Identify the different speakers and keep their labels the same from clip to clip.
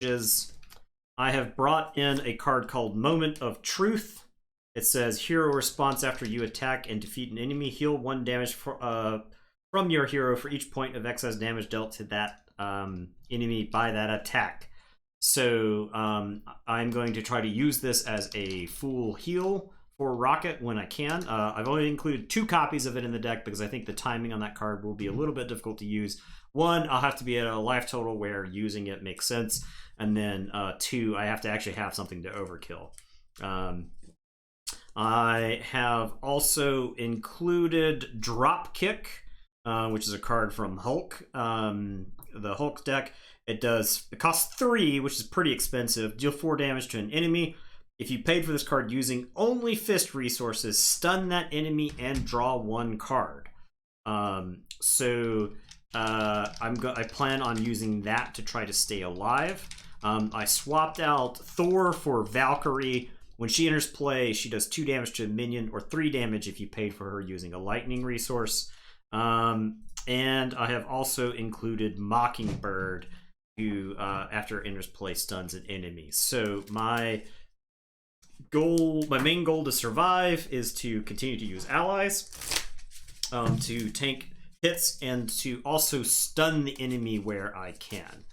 Speaker 1: is I have brought in a card called Moment of Truth. It says hero response after you attack and defeat an enemy. Heal 1 damage from your hero for each point of excess damage dealt to that enemy by that attack. So I'm going to try to use this as a full heal for Rocket when I can. I've only included 2 copies of it in the deck because I think the timing on that card will be a little bit difficult to use. 1, I'll have to be at a life total where using it makes sense. And then 2, I have to actually have something to overkill. I have also included Dropkick, which is a card from Hulk, the Hulk deck. It costs 3, which is pretty expensive. Deal 4 damage to an enemy. If you paid for this card using only fist resources, stun that enemy and draw 1 card. I plan on using that to try to stay alive. I swapped out Thor for Valkyrie. When she enters play, she does 2 damage to a minion or 3 damage if you paid for her using a lightning resource. And I have also included Mockingbird, who after it enters play stuns an enemy. So my main goal to survive is to continue to use allies, to tank hits, and to also stun the enemy where I can.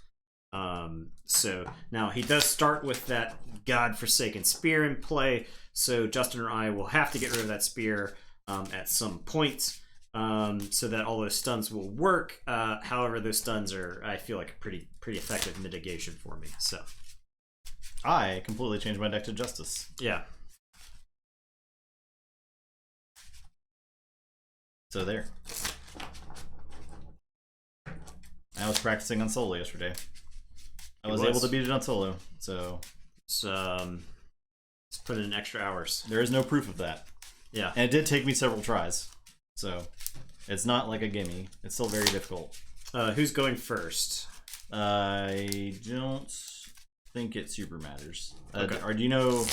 Speaker 1: So now he does start with that godforsaken spear in play, so Justin or I will have to get rid of that spear at some point, so that all those stuns will work. However, those stuns are, I feel like, a pretty effective mitigation for me. So
Speaker 2: I completely changed my deck to Justice.
Speaker 1: Yeah.
Speaker 2: So there. I was practicing on solo yesterday. I was able to beat it on solo, so
Speaker 1: let's put in extra hours.
Speaker 2: There is no proof of that.
Speaker 1: Yeah.
Speaker 2: And it did take me several tries, so it's not like a gimme. It's still very difficult.
Speaker 1: Who's going first?
Speaker 2: I don't think it super matters.
Speaker 1: Okay.
Speaker 2: Or do you know?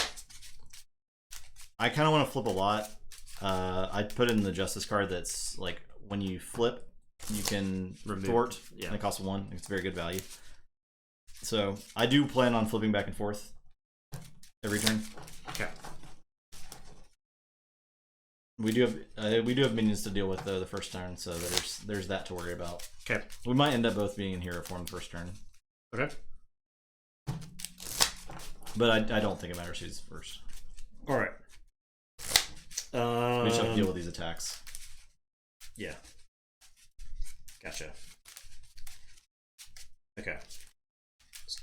Speaker 2: I kind of want to flip a lot. I put in the Justice card that's like when you flip, you can thwart. Yeah. And it costs 1. It's very good value. So I do plan on flipping back and forth every turn.
Speaker 1: Okay.
Speaker 2: We do have minions to deal with though the first turn, so there's that to worry about.
Speaker 1: Okay.
Speaker 2: We might end up both being in hero form the first turn.
Speaker 1: Okay.
Speaker 2: But I don't think it matters who's first.
Speaker 1: All right.
Speaker 2: We just have to deal with these attacks.
Speaker 1: Yeah. Gotcha. Okay.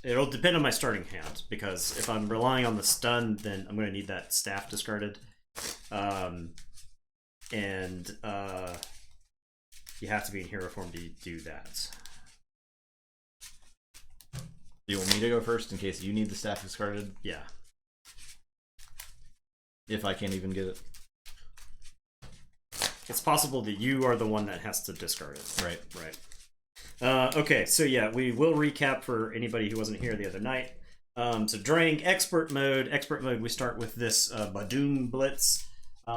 Speaker 1: It'll depend on my starting hand, because if I'm relying on the stun, then I'm going to need that staff discarded. You have to be in hero form to do that.
Speaker 2: Do you want me to go first in case you need the staff discarded?
Speaker 1: Yeah.
Speaker 2: If I can't even get it.
Speaker 1: It's possible that you are the one that has to discard it.
Speaker 2: Right.
Speaker 1: Right. Okay, so yeah, we will recap for anybody who wasn't here the other night. So Drang, Expert Mode. Expert Mode, we start with this Badoon Blitz,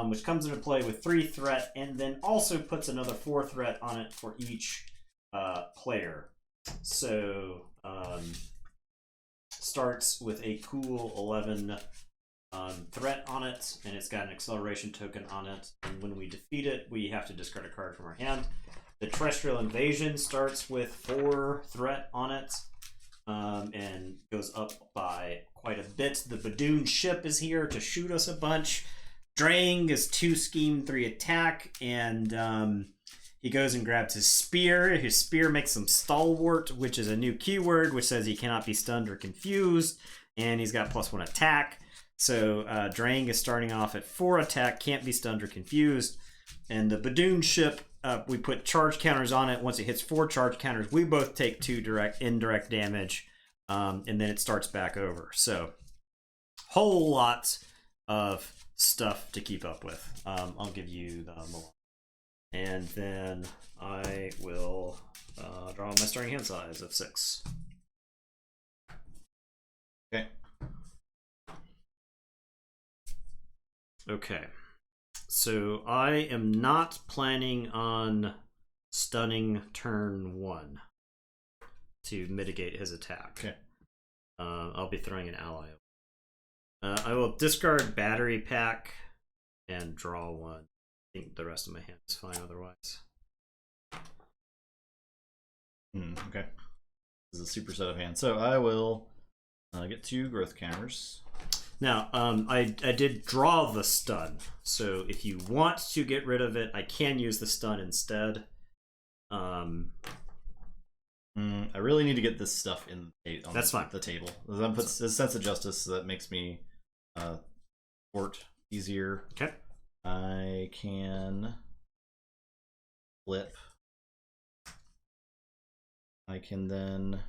Speaker 1: which comes into play with 3 threat, and then also puts another 4 threat on it for each player. So starts with a cool 11 threat on it, and it's got an acceleration token on it, and when we defeat it, we have to discard a card from our hand. The Terrestrial Invasion starts with 4 threat on it, and goes up by quite a bit. The Badoon ship is here to shoot us a bunch. Drang is 2 scheme, 3 attack, and he goes and grabs his spear. His spear makes him stalwart, which is a new keyword, which says he cannot be stunned or confused, and he's got +1 attack. So Drang is starting off at 4 attack, can't be stunned or confused. And the Badoon ship, we put charge counters on it. Once it hits 4 charge counters, we both take 2 indirect damage, and then it starts back over. So whole lot of stuff to keep up with. I'll give you the Milan. And then I will draw my starting hand size of 6.
Speaker 2: Okay.
Speaker 1: Okay. So I am not planning on stunning turn 1 to mitigate his attack.
Speaker 2: Okay.
Speaker 1: I'll be throwing an ally. I will discard battery pack and draw one. I think the rest of my hand is fine otherwise.
Speaker 2: Okay. This is a super set of hands. So I will get 2 growth counters.
Speaker 1: Now, I did draw the stun, so if you want to get rid of it, I can use the stun instead.
Speaker 2: I really need to get this stuff on
Speaker 1: That's fine.
Speaker 2: The table. That puts a sense of justice, so that makes me fort easier.
Speaker 1: Okay.
Speaker 2: I can flip. I can then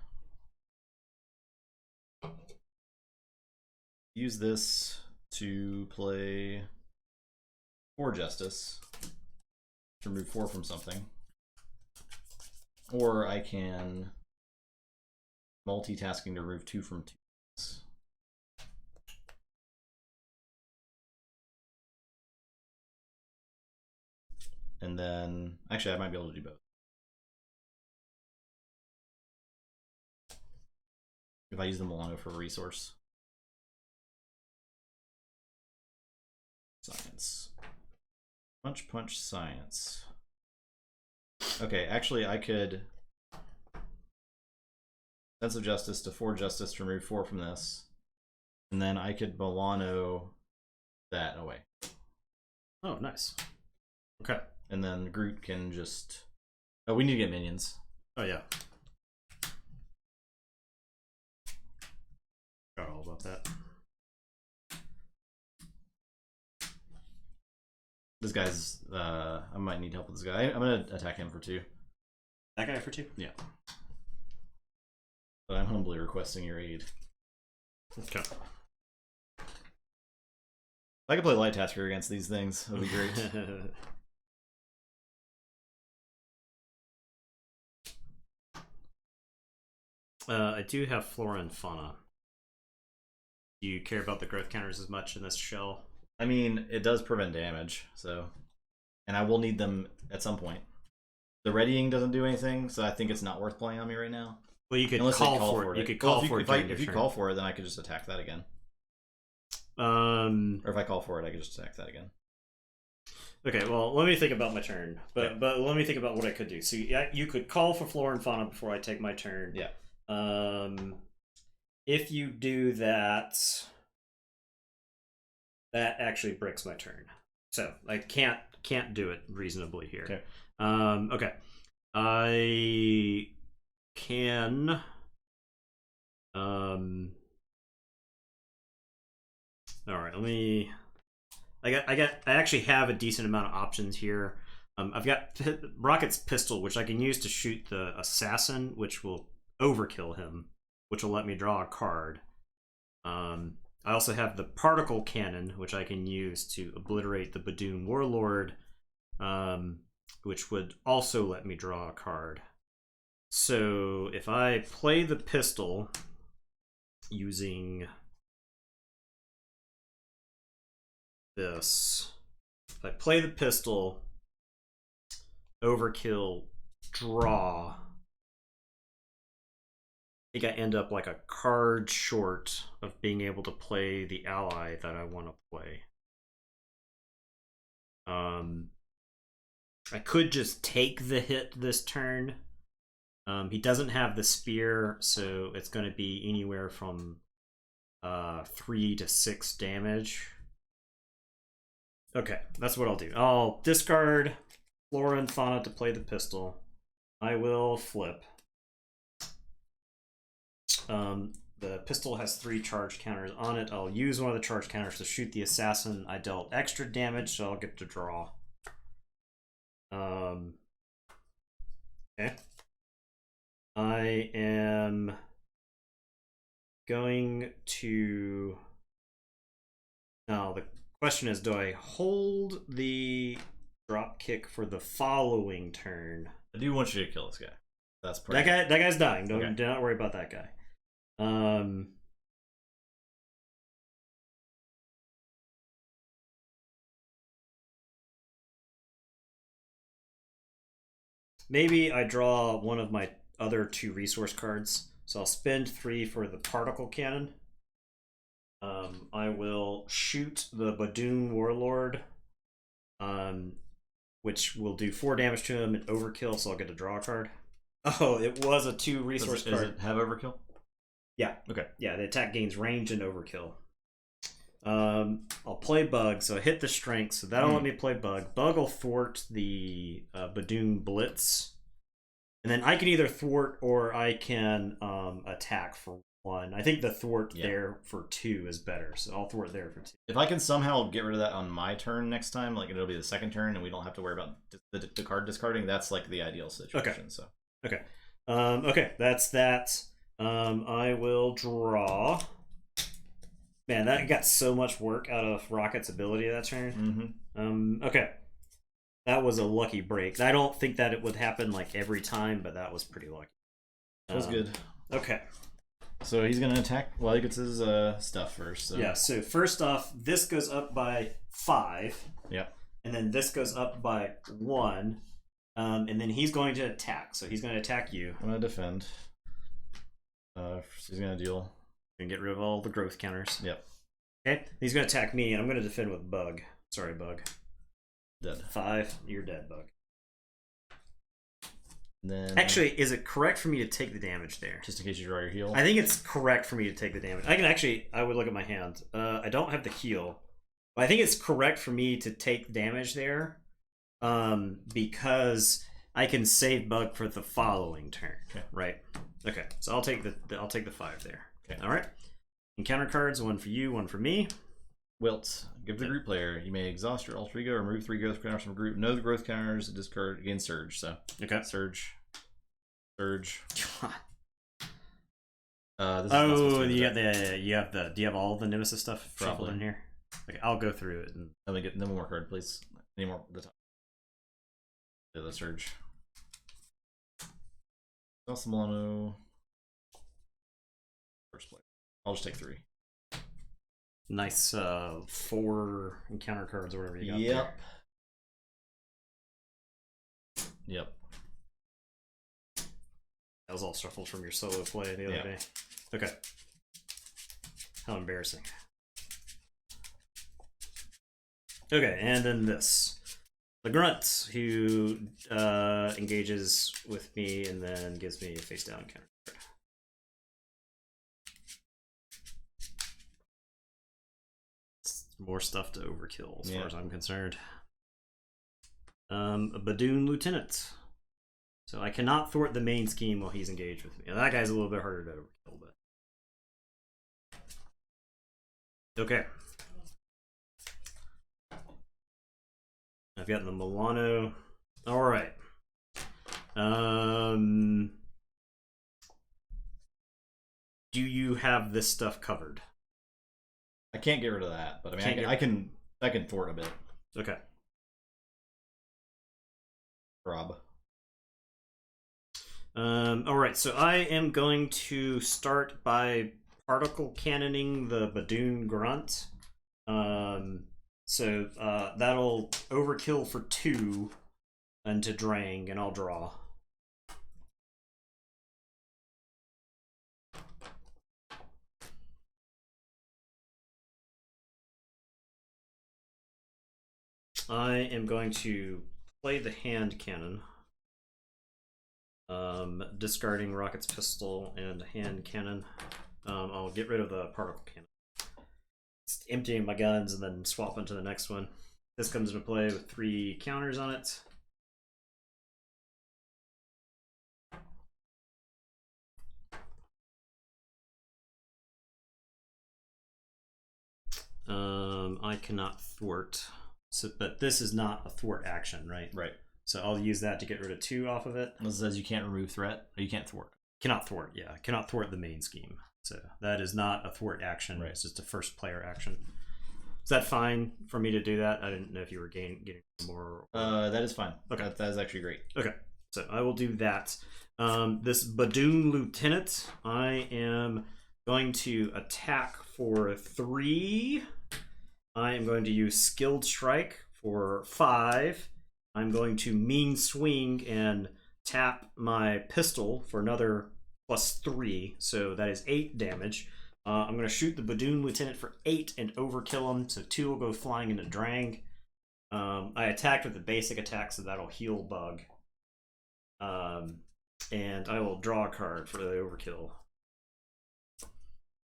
Speaker 2: use this to play 4 justice to remove 4 from something. Or I can multitasking to remove 2 from 2. And then, actually, I might be able to do both. If I use the Milano for a resource. Science. Punch, science. Okay, actually, I could sense of justice to 4 justice to remove 4 from this. And then I could Milano that away.
Speaker 1: Oh, nice. Okay.
Speaker 2: And then Groot can just... Oh, we need to get minions.
Speaker 1: Oh, yeah. Forgot all about that.
Speaker 2: This guy's... I might need help with this guy. I'm going to attack him for 2.
Speaker 1: That guy for 2?
Speaker 2: Yeah. But I'm humbly requesting your aid.
Speaker 1: Okay.
Speaker 2: If I could play Light Tasker against these things, that would be great.
Speaker 1: I do have Flora and Fauna. Do you care about the growth counters as much in this shell?
Speaker 2: I mean, it does prevent damage, so... And I will need them at some point. The readying doesn't do anything, so I think it's not worth playing on me right now.
Speaker 1: Well, you could call for it. You could call for it.
Speaker 2: If you call for it, then I could just attack that again. Or if I call for it, I could just attack that again.
Speaker 1: Okay, well, let me think about my turn. But let me think about what I could do. So yeah, you could call for Flora and Fauna before I take my turn.
Speaker 2: Yeah.
Speaker 1: If you do that, that actually breaks my turn. So I can't do it reasonably here.
Speaker 2: Okay.
Speaker 1: Okay. I can all right, let me I actually have a decent amount of options here. I've got Rocket's pistol, which I can use to shoot the assassin, which will overkill him, which will let me draw a card. I also have the particle cannon, which I can use to obliterate the Badoon Warlord, which would also let me draw a card. So if I play the pistol using this, if I play the pistol, overkill, draw, I think I end up like a card short of being able to play the ally that I want to play. I could just take the hit this turn. He doesn't have the spear, so it's going to be anywhere from 3 to 6 damage. Okay, that's what I'll do. I'll discard Flora and Fauna to play the pistol. I will flip. The pistol has 3 charge counters on it. I'll use one of the charge counters to shoot the assassin. I dealt extra damage, so I'll get to draw. Okay. I am going to... Now, the question is, do I hold the drop kick for the following turn?
Speaker 2: I do want you to kill this guy. That's
Speaker 1: that guy's dying. Do not worry about that guy. Maybe I draw one of my other 2 resource cards. So I'll spend 3 for the particle cannon. I will shoot the Badoon Warlord, which will do 4 damage to him and overkill, so I'll get to draw a card. Oh, it was a 2 resource card.
Speaker 2: Does it have overkill?
Speaker 1: Yeah.
Speaker 2: Okay.
Speaker 1: Yeah, the attack gains range and overkill. I'll play Bug, so I hit the strength, so that'll let me play Bug. Bug will thwart the Badoon Blitz. And then I can either thwart or I can attack for 1. I think the thwart there for 2 is better, so I'll thwart there for 2.
Speaker 2: If I can somehow get rid of that on my turn next time, like it'll be the second turn, and we don't have to worry about the card discarding, that's like the ideal situation.
Speaker 1: Okay.
Speaker 2: So.
Speaker 1: Okay. Okay, that's that. I will draw. Man, that got so much work out of Rocket's ability that turn. Okay. That was a lucky break. I don't think that it would happen like every time, but that was pretty lucky.
Speaker 2: That was good.
Speaker 1: Okay.
Speaker 2: So he's gonna attack while he gets his stuff first. So.
Speaker 1: Yeah. So first off, this goes up by 5.
Speaker 2: Yep.
Speaker 1: And then this goes up by 1. And then he's going to attack. So he's going to attack you.
Speaker 2: I'm gonna defend. He's gonna deal.
Speaker 1: And get rid of all the growth counters.
Speaker 2: Yep.
Speaker 1: Okay. He's going to attack me, and I'm going to defend with Bug. Sorry, Bug.
Speaker 2: Dead.
Speaker 1: 5. You're dead, Bug.
Speaker 2: And then
Speaker 1: actually, is it correct for me to take the damage there?
Speaker 2: Just in case you draw your heal.
Speaker 1: I think it's correct for me to take the damage. I would look at my hand. I don't have the heal. But I think it's correct for me to take damage there. Because I can save Bug for the following turn.
Speaker 2: Okay.
Speaker 1: Right. Okay. So I'll take the 5 there.
Speaker 2: Okay.
Speaker 1: All right. Encounter cards, 1 for you, 1 for me.
Speaker 2: Wilt. Give the group player. You may exhaust your alter ego or remove 3 growth counters from a group. Know the growth counters discard again Surge. So
Speaker 1: okay.
Speaker 2: Surge.
Speaker 1: God.
Speaker 2: You
Speaker 1: got do you have all the Nemesis stuff shuffled in here? Okay, I'll go through it and
Speaker 2: let me get no more card, please. Any more at the top. Yeah, the Surge. Nelson Milano. First player. I'll just take 3.
Speaker 1: Nice 4 encounter cards or whatever you got.
Speaker 2: Yep. There. Yep.
Speaker 1: That was all shuffled from your solo play the other day. Okay. How embarrassing. Okay, and then this. The Grunt, who engages with me and then gives me a face down counter card. More stuff to overkill as far as I'm concerned. A Badoon Lieutenant. So I cannot thwart the main scheme while he's engaged with me. Now, that guy's a little bit harder to overkill, but okay. I've got the Milano. All right. Do you have this stuff covered?
Speaker 2: I can't get rid of that, but I mean, I can thwart a bit.
Speaker 1: Okay.
Speaker 2: Rob.
Speaker 1: All right. So I am going to start by particle cannoning the Badoon Grunt. So that'll overkill for 2 into Drang, and I'll draw. I am going to play the hand cannon, discarding Rocket's pistol and hand cannon. I'll get rid of the particle cannon. Just emptying my guns and then swap into the next one. This comes into play with 3 counters on it. I cannot thwart. So, but this is not a thwart action, right?
Speaker 2: Right.
Speaker 1: So I'll use that to get rid of 2 off of it.
Speaker 2: It says you can't remove threat, or you can't thwart.
Speaker 1: Cannot thwart, yeah. Cannot thwart the main scheme. So that is not a thwart action.
Speaker 2: Right.
Speaker 1: It's just a first player action. Is that fine for me to do that? I didn't know if you were getting more.
Speaker 2: That is fine.
Speaker 1: Okay.
Speaker 2: That is actually great.
Speaker 1: Okay. So I will do that. This Badoon Lieutenant, I am going to attack for 3. I am going to use Skilled Strike for 5. I'm going to Mean Swing and tap my pistol for another plus 3, so that is 8 damage. I'm going to shoot the Badoon Lieutenant for 8 and overkill him, so 2 will go flying into Drang. I attacked with the basic attack, so that'll heal Bug. And I will draw a card for the overkill.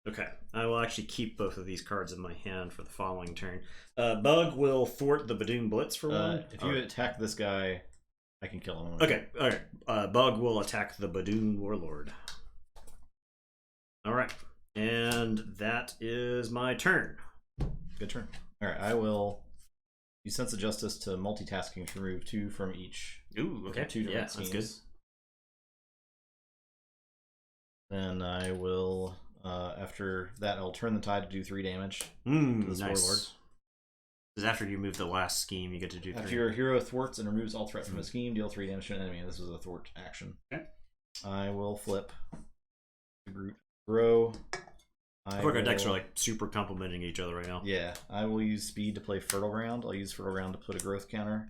Speaker 1: Okay, I will actually keep both of these cards in my hand for the following turn. Bug will thwart the Badoon Blitz for 1.
Speaker 2: If you attack this guy, I can kill him.
Speaker 1: Okay, alright. Bug will attack the Badoon Warlord. Alright, and that is my turn.
Speaker 2: Good turn. Alright, I will use Sense of Justice to multitasking to remove 2 from each.
Speaker 1: Ooh, okay.
Speaker 2: 2 different
Speaker 1: schemes.
Speaker 2: That's good. Then I will, after that, I'll turn the tide to do 3 damage to this
Speaker 1: nice.
Speaker 2: Warlord.
Speaker 1: Because after you move the last scheme, you get to do 3.
Speaker 2: After your hero thwarts and removes all threat from a scheme, deal 3 damage to an enemy. This is a thwart action.
Speaker 1: Okay.
Speaker 2: I will flip the Groot. Grow.
Speaker 1: I feel like our decks are like super complementing each other right now.
Speaker 2: Yeah, I will use speed to play Fertile Ground. I'll use Fertile Ground to put a growth counter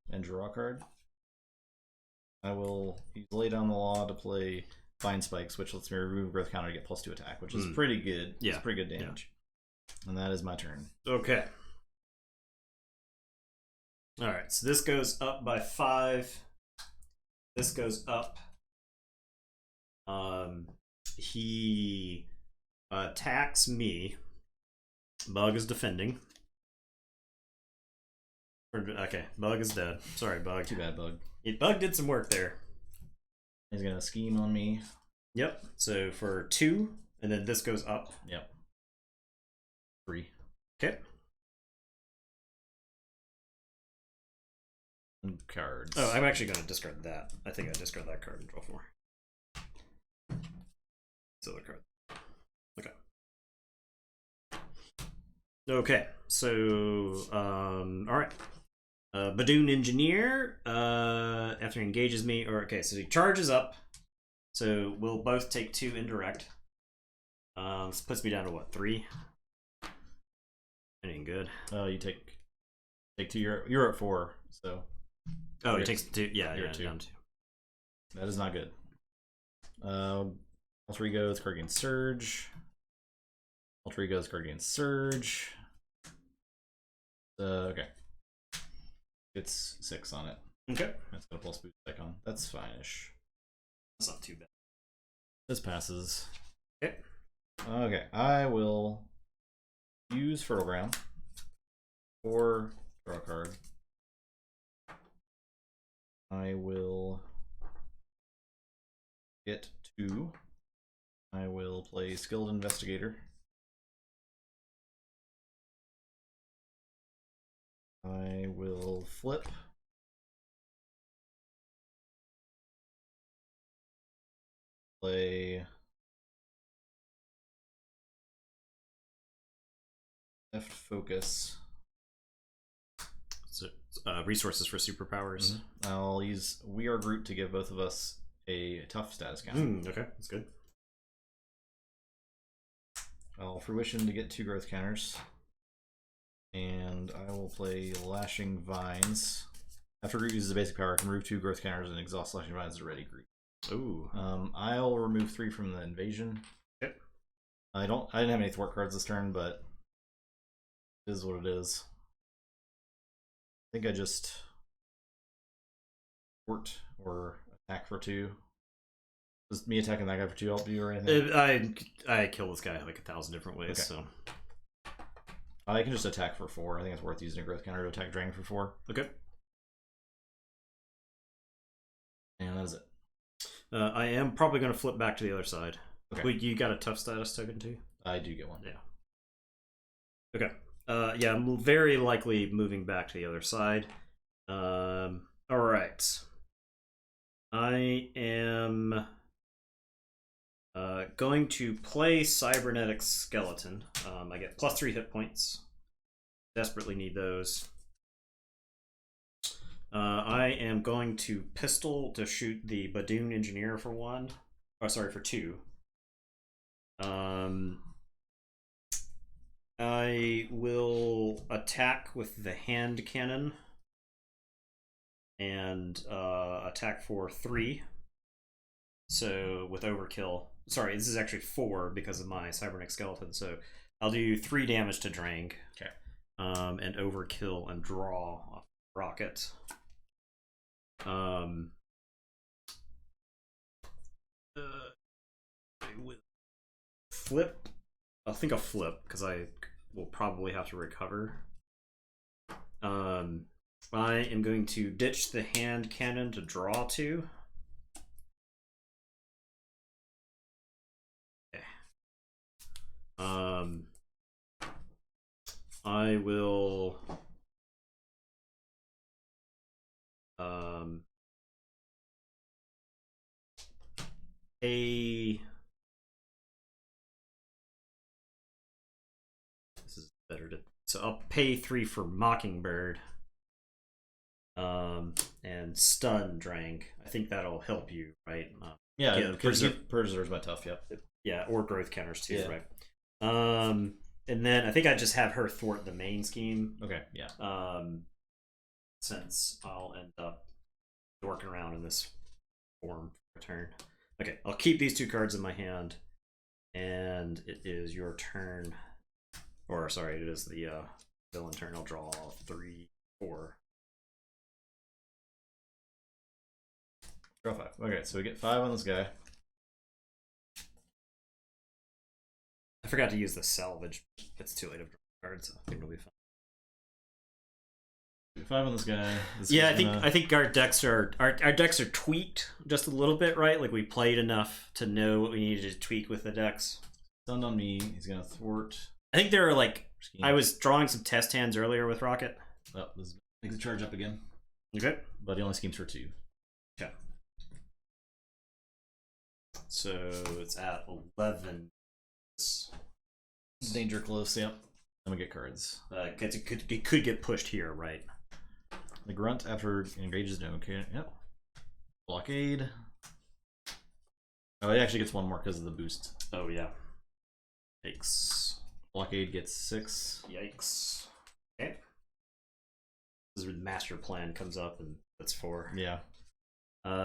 Speaker 2: and draw a card. I will use Lay Down the Law to play Vine Spikes, which lets me remove growth counter to get +2 attack, which is pretty good.
Speaker 1: Yeah,
Speaker 2: it's pretty good damage. Yeah. And that is my turn.
Speaker 1: Okay. All right, so this goes up by 5. This goes up. He attacks me. Bug is defending. Okay, Bug is dead. Sorry, Bug.
Speaker 2: Too bad, Bug.
Speaker 1: Bug did some work there.
Speaker 2: He's gonna scheme on me.
Speaker 1: Yep. So for 2, and then this goes up.
Speaker 2: Yep. 3.
Speaker 1: Okay.
Speaker 2: Cards.
Speaker 1: Oh, I'm actually going to discard that. I think I discard that card and draw 4. This other card. Okay. Okay. So, all right. Badoon Engineer, after he engages me, so he charges up. So we'll both take 2 indirect. This puts me down to what, 3? That ain't good.
Speaker 2: Oh, you take 2. You're at 4, so.
Speaker 1: Oh, he takes 2. Yeah,
Speaker 2: you're
Speaker 1: yeah,
Speaker 2: at 2.
Speaker 1: down 2.
Speaker 2: That is not good. Alter Ego's Guardian Surge. Alter Ego's Guardian Surge. Okay. It's 6 on it.
Speaker 1: Okay.
Speaker 2: It's got a plus boost icon. That's fine-ish.
Speaker 1: That's not too bad.
Speaker 2: This passes.
Speaker 1: Okay.
Speaker 2: Okay, I will use Fertile Ground or draw a card. I will get 2. I will play Skilled Investigator. I will flip. Play Left Focus.
Speaker 1: So, resources for superpowers.
Speaker 2: I'll use We Are Groot to give both of us a tough status counter.
Speaker 1: Okay, that's good.
Speaker 2: I'll Fruition to get 2 growth counters. And I will play Lashing Vines. After Groot uses a basic power, I can remove 2 growth counters and exhaust Lashing Vines to ready Groot.
Speaker 1: Ooh.
Speaker 2: I'll remove 3 from the invasion.
Speaker 1: Yep.
Speaker 2: I didn't have any thwart cards this turn, but it is what it is. I think I just thwart or attack for 2. Does me attacking that guy for 2 help you or anything?
Speaker 1: I kill this guy like 1,000 different ways,
Speaker 2: okay.
Speaker 1: So
Speaker 2: I can just attack for 4. I think it's worth using a growth counter to attack Drang for 4.
Speaker 1: Okay.
Speaker 2: And that is it.
Speaker 1: I am probably going to flip back to the other side.
Speaker 2: Okay.
Speaker 1: Wait, you got a tough status token too?
Speaker 2: I do get one.
Speaker 1: Yeah. Okay. Yeah, I'm very likely moving back to the other side. All right. I am going to play Cybernetic Skeleton. I get +3 hit points. Desperately need those. I am going to pistol to shoot the Badoon Engineer for 1. Oh, sorry, for 2. I will attack with the hand cannon and attack for 3. So with overkill, sorry, this is actually 4 because of my cybernetic skeleton. So I'll do 3 damage to Drang.
Speaker 2: Okay.
Speaker 1: And overkill and draw off rocket. I will flip. I think I'll flip because I will probably have to recover. I am going to ditch the hand cannon to draw 2. Okay. I will pay. This is better to. So I'll pay 3 for Mockingbird. And stun Drang. I think that'll help you, right?
Speaker 2: Yeah, preserves my tough. Yep.
Speaker 1: Yeah, or growth counters too,
Speaker 2: Yeah.
Speaker 1: right? And then I think I just have her thwart the main scheme.
Speaker 2: Okay. Yeah.
Speaker 1: Since I'll end up working around in this form for a turn. Okay, I'll keep these 2 cards in my hand, and it is your turn. Or sorry, it is the villain turn. I'll draw 3, 4.
Speaker 2: Draw 5. Okay, so we get 5 on this guy.
Speaker 1: I forgot to use the salvage. It's too late to draw cards, so I think it'll be fine.
Speaker 2: 5 on this guy.
Speaker 1: Yeah, I think our decks are tweaked just a little bit, right? Like we played enough to know what we needed to tweak with the decks.
Speaker 2: Stunned on me. He's gonna thwart.
Speaker 1: I think there are like I was drawing some test hands earlier with Rocket.
Speaker 2: Oh, this makes the charge up again.
Speaker 1: Okay,
Speaker 2: but he only schemes for 2.
Speaker 1: Okay. So it's at 11.
Speaker 2: Danger close. Yep. I'm gonna get cards.
Speaker 1: It could get pushed here, right?
Speaker 2: The grunt after engages no. Okay. Yep. Blockade. Oh, he actually gets 1 more because of the boost.
Speaker 1: Oh yeah. Yikes.
Speaker 2: Blockade gets 6.
Speaker 1: Yikes. Okay. This is where the master plan comes up, and that's 4.
Speaker 2: Yeah.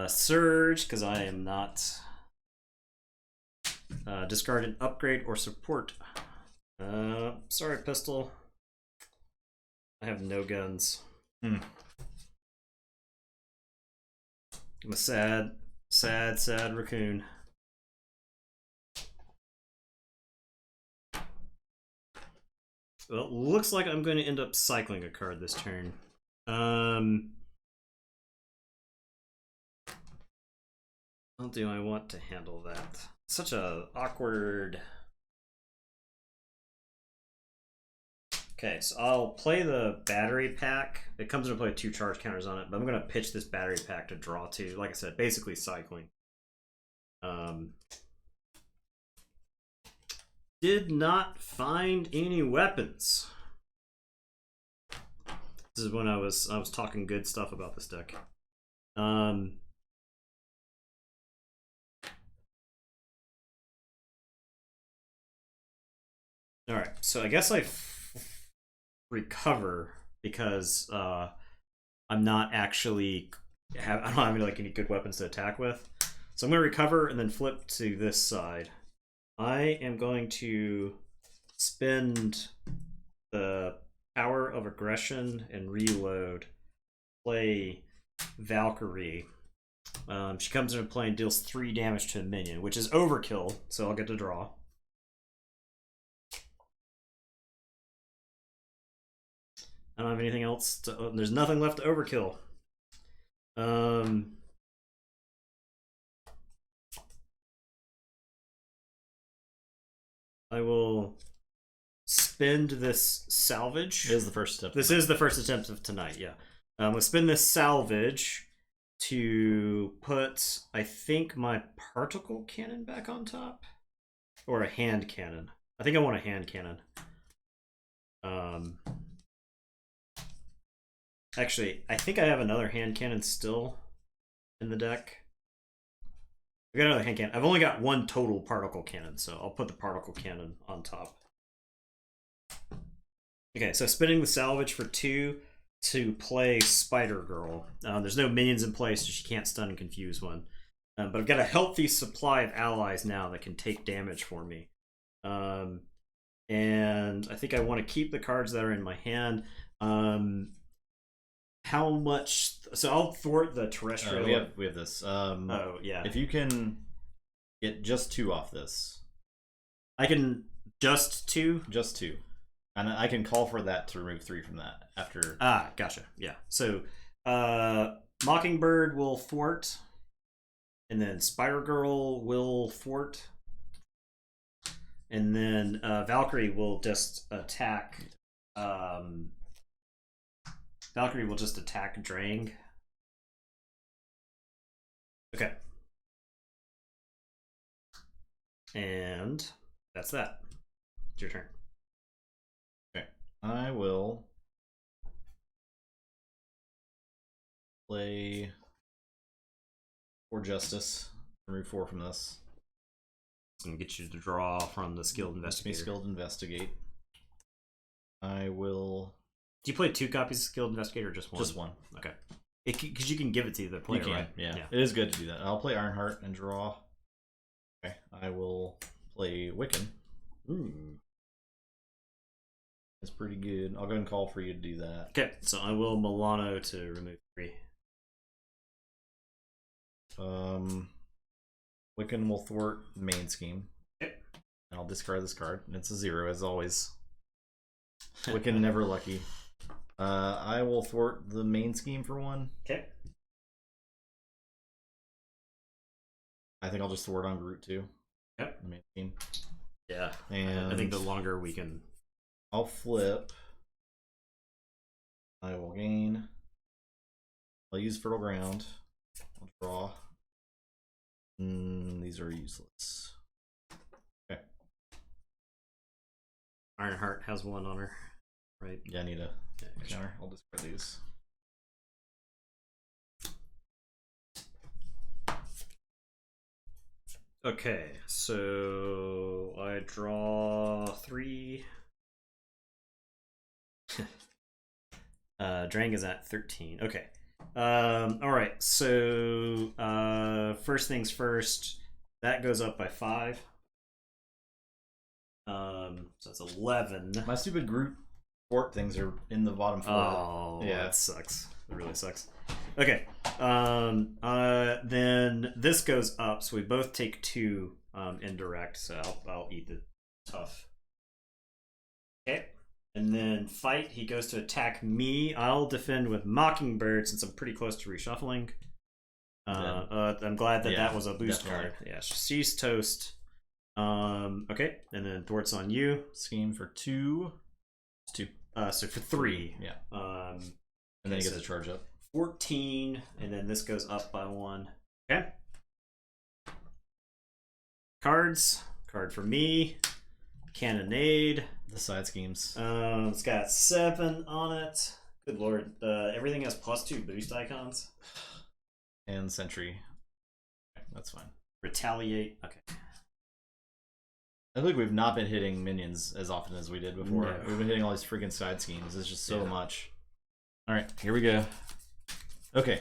Speaker 1: Surge, because I am not. Discard an upgrade or support. Sorry, pistol. I have no guns. I'm a sad raccoon. Well, looks like I'm going to end up cycling a card this turn. How do I want to handle that? Such a awkward. Okay, so I'll play the battery pack. It comes into play with 2 charge counters on it, but I'm going to pitch this battery pack to draw 2. Like I said, basically cycling. Did not find any weapons. This is when I was talking good stuff about this deck. All right, so I guess I recover because I'm not actually I don't have any good weapons to attack with. So I'm going to recover and then flip to this side. I am going to spend the power of aggression and reload. Play Valkyrie. She comes into play and deals 3 damage to a minion, which is overkill, so I'll get to draw. I don't have anything else to. There's nothing left to overkill. I will spend this salvage.
Speaker 2: It is the first attempt.
Speaker 1: This is the first attempt of tonight, yeah. I'm going to spend this salvage to put, I think, my particle cannon back on top. Or a hand cannon. I think I want a hand cannon. Actually, I think I have another hand cannon still in the deck. I've got another hand cannon. I've only got 1 total particle cannon, so I'll put the particle cannon on top. Okay, so spinning the salvage for 2 to play Spider Girl. There's no minions in play, so she can't stun and confuse one. But I've got a healthy supply of allies now that can take damage for me. And I think I want to keep the cards that are in my hand. How much? So I'll thwart the terrestrial.
Speaker 2: We have this.
Speaker 1: Oh yeah.
Speaker 2: If you can get just 2 off this,
Speaker 1: I can just 2.
Speaker 2: Just 2, and I can call for that to remove 3 from that after.
Speaker 1: Ah, gotcha. Yeah. So, Mockingbird will thwart, and then Spider Girl will thwart, and then Valkyrie will just attack. Valkyrie will just attack Drang. Okay. And that's that. It's your turn.
Speaker 2: Okay. I will play 4 Justice. Remove 4 from this.
Speaker 1: It's going to get you to draw from the Skilled Investigator.
Speaker 2: Skilled Investigate. I will...
Speaker 1: Do you play 2 copies of Skilled Investigator or just 1?
Speaker 2: Just 1.
Speaker 1: Okay. Because you can give it to the player,
Speaker 2: you can,
Speaker 1: right?
Speaker 2: Yeah. It is good to do that. I'll play Ironheart and draw. Okay. I will play Wiccan. It's pretty good. I'll go ahead and call for you to do that.
Speaker 1: Okay, so I will Milano to remove 3.
Speaker 2: Wiccan will thwart main scheme.
Speaker 1: Okay.
Speaker 2: And I'll discard this card. It's a 0 as always. Wiccan never lucky. I will thwart the main scheme for 1.
Speaker 1: Okay.
Speaker 2: I think I'll just thwart on Groot too.
Speaker 1: Yep.
Speaker 2: The main scheme.
Speaker 1: Yeah.
Speaker 2: And
Speaker 1: I think the longer we can...
Speaker 2: I'll flip. I will gain. I'll use Fertile Ground. I'll draw. These are useless. Okay.
Speaker 1: Ironheart has 1 on her, right?
Speaker 2: Yeah, I need a counter. I'll discard these.
Speaker 1: Okay, so I draw 3. Drang is at 13. Okay. Alright, so first things first, that goes up by 5. So that's 11.
Speaker 2: My stupid Groot fort things are in the bottom 4.
Speaker 1: Oh,
Speaker 2: yeah,
Speaker 1: that sucks. It really sucks. Okay. Then this goes up, so we both take 2 indirect. So I'll eat the tough. Okay. And then fight. He goes to attack me. I'll defend with Mockingbird since I'm pretty close to reshuffling. I'm glad that that was a boost
Speaker 2: definitely.
Speaker 1: card. Yeah, she's toast. Okay, and then thwarts on you.
Speaker 2: Scheme for 2. It's 2.
Speaker 1: So for 3.
Speaker 2: Yeah.
Speaker 1: And
Speaker 2: then he gets a charge up.
Speaker 1: 14, and then this goes up by 1. Okay. Cards. Card for me. Cannonade.
Speaker 2: The side schemes.
Speaker 1: It's got 7 on it. Good lord. Everything has +2 boost icons.
Speaker 2: And Sentry. Okay, that's fine.
Speaker 1: Retaliate. Okay.
Speaker 2: I think we've not been hitting minions as often as we did before.
Speaker 1: No.
Speaker 2: We've been hitting all these freaking side schemes. It's just so much. Alright, here we go. Okay.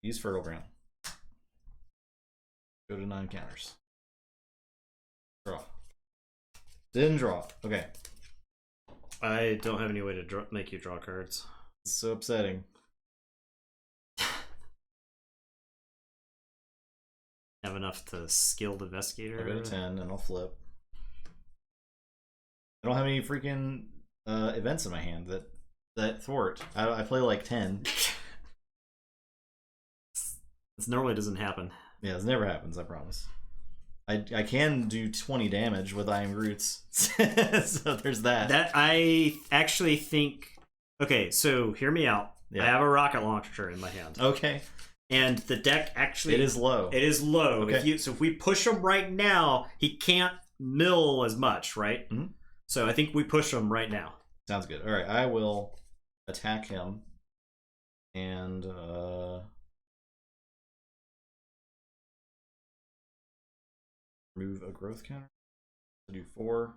Speaker 2: Use Fertile Ground. Go to 9 counters. Draw. Didn't draw. Okay.
Speaker 1: I don't have any way to make you draw cards.
Speaker 2: It's so upsetting.
Speaker 1: Have enough to Skilled Investigator?
Speaker 2: I'll go to 10 and I'll flip. I don't have any freaking events in my hand that thwart. I play like 10.
Speaker 1: This normally doesn't happen.
Speaker 2: Yeah, this never happens, I promise. I can do 20 damage with Iron Roots. So there's that.
Speaker 1: That I actually think... Okay, so hear me out.
Speaker 2: Yeah.
Speaker 1: I have a rocket launcher in my hand.
Speaker 2: Okay.
Speaker 1: And the deck actually...
Speaker 2: It is low.
Speaker 1: It is low.
Speaker 2: Okay.
Speaker 1: So if we push him right now, he can't mill as much, right?
Speaker 2: Mm-hmm.
Speaker 1: So I think we push him right now.
Speaker 2: Sounds good. Alright, I will attack him. And, remove a growth counter. I'll do 4.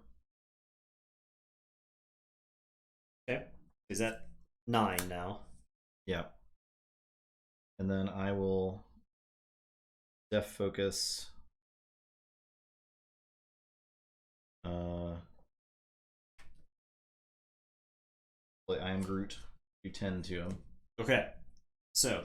Speaker 1: Okay. Is that 9 now?
Speaker 2: Yeah. And then I will def focus. I am Groot. Do 10 to him.
Speaker 1: Okay. So,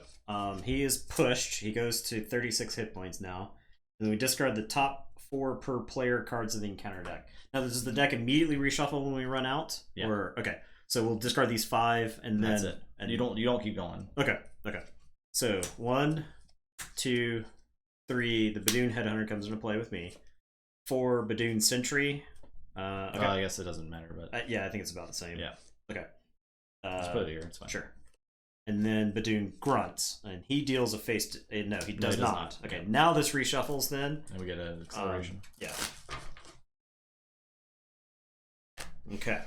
Speaker 1: he is pushed. He goes to 36 hit points now. And then we discard the top 4 per player cards of the encounter deck. Now, does the deck immediately reshuffle when we run out?
Speaker 2: Yeah.
Speaker 1: Or okay. So we'll discard these 5 and then
Speaker 2: that's it. And you don't keep going.
Speaker 1: Okay. Okay. So 1, 2, 3. The Badoon Headhunter comes into play with me. 4 Badoon Sentry. Okay.
Speaker 2: I guess it doesn't matter, but
Speaker 1: yeah, I think it's about the same.
Speaker 2: Yeah.
Speaker 1: Okay.
Speaker 2: Let's put it here. It's fine.
Speaker 1: Sure. And then Badoon grunts, and he deals a face. No, he does not. Okay, now this reshuffles then.
Speaker 2: And we get an acceleration.
Speaker 1: Yeah. Okay.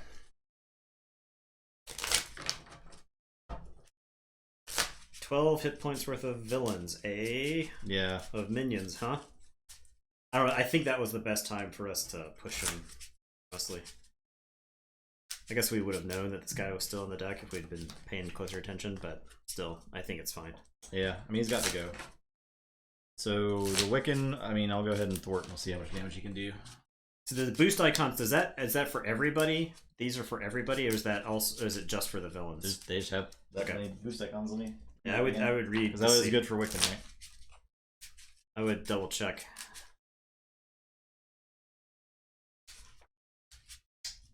Speaker 1: $12 hit points worth of villains.
Speaker 2: Yeah.
Speaker 1: Of minions, huh? I don't know. I think that was the best time for us to push him, honestly. I guess we would have known that this guy was still in the deck if we'd been paying closer attention, but still, I think it's fine.
Speaker 2: Yeah, I mean, he's got to go. So the Wiccan, I mean, I'll go ahead and thwart and we'll see how much damage he can do.
Speaker 1: So the boost icons, is that for everybody? These are for everybody, or is that also? Or is it just for the villains?
Speaker 2: They just have that many boost icons on me.
Speaker 1: Yeah, I would read.
Speaker 2: Because that was good for Wiccan, right?
Speaker 1: I would double check.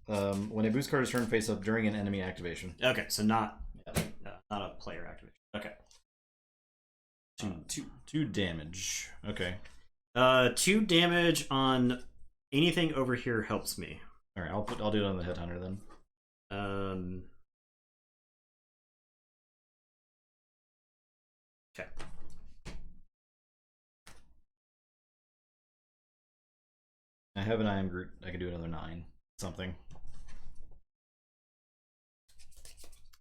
Speaker 2: When a boost card is turned face up during an enemy activation.
Speaker 1: Okay, so not a player activation. Okay.
Speaker 2: 2 damage. Okay.
Speaker 1: 2 damage on anything over here helps me.
Speaker 2: All right, I'll do it on the Headhunter then.
Speaker 1: Okay.
Speaker 2: I have an I am Groot. I can do another 9 something.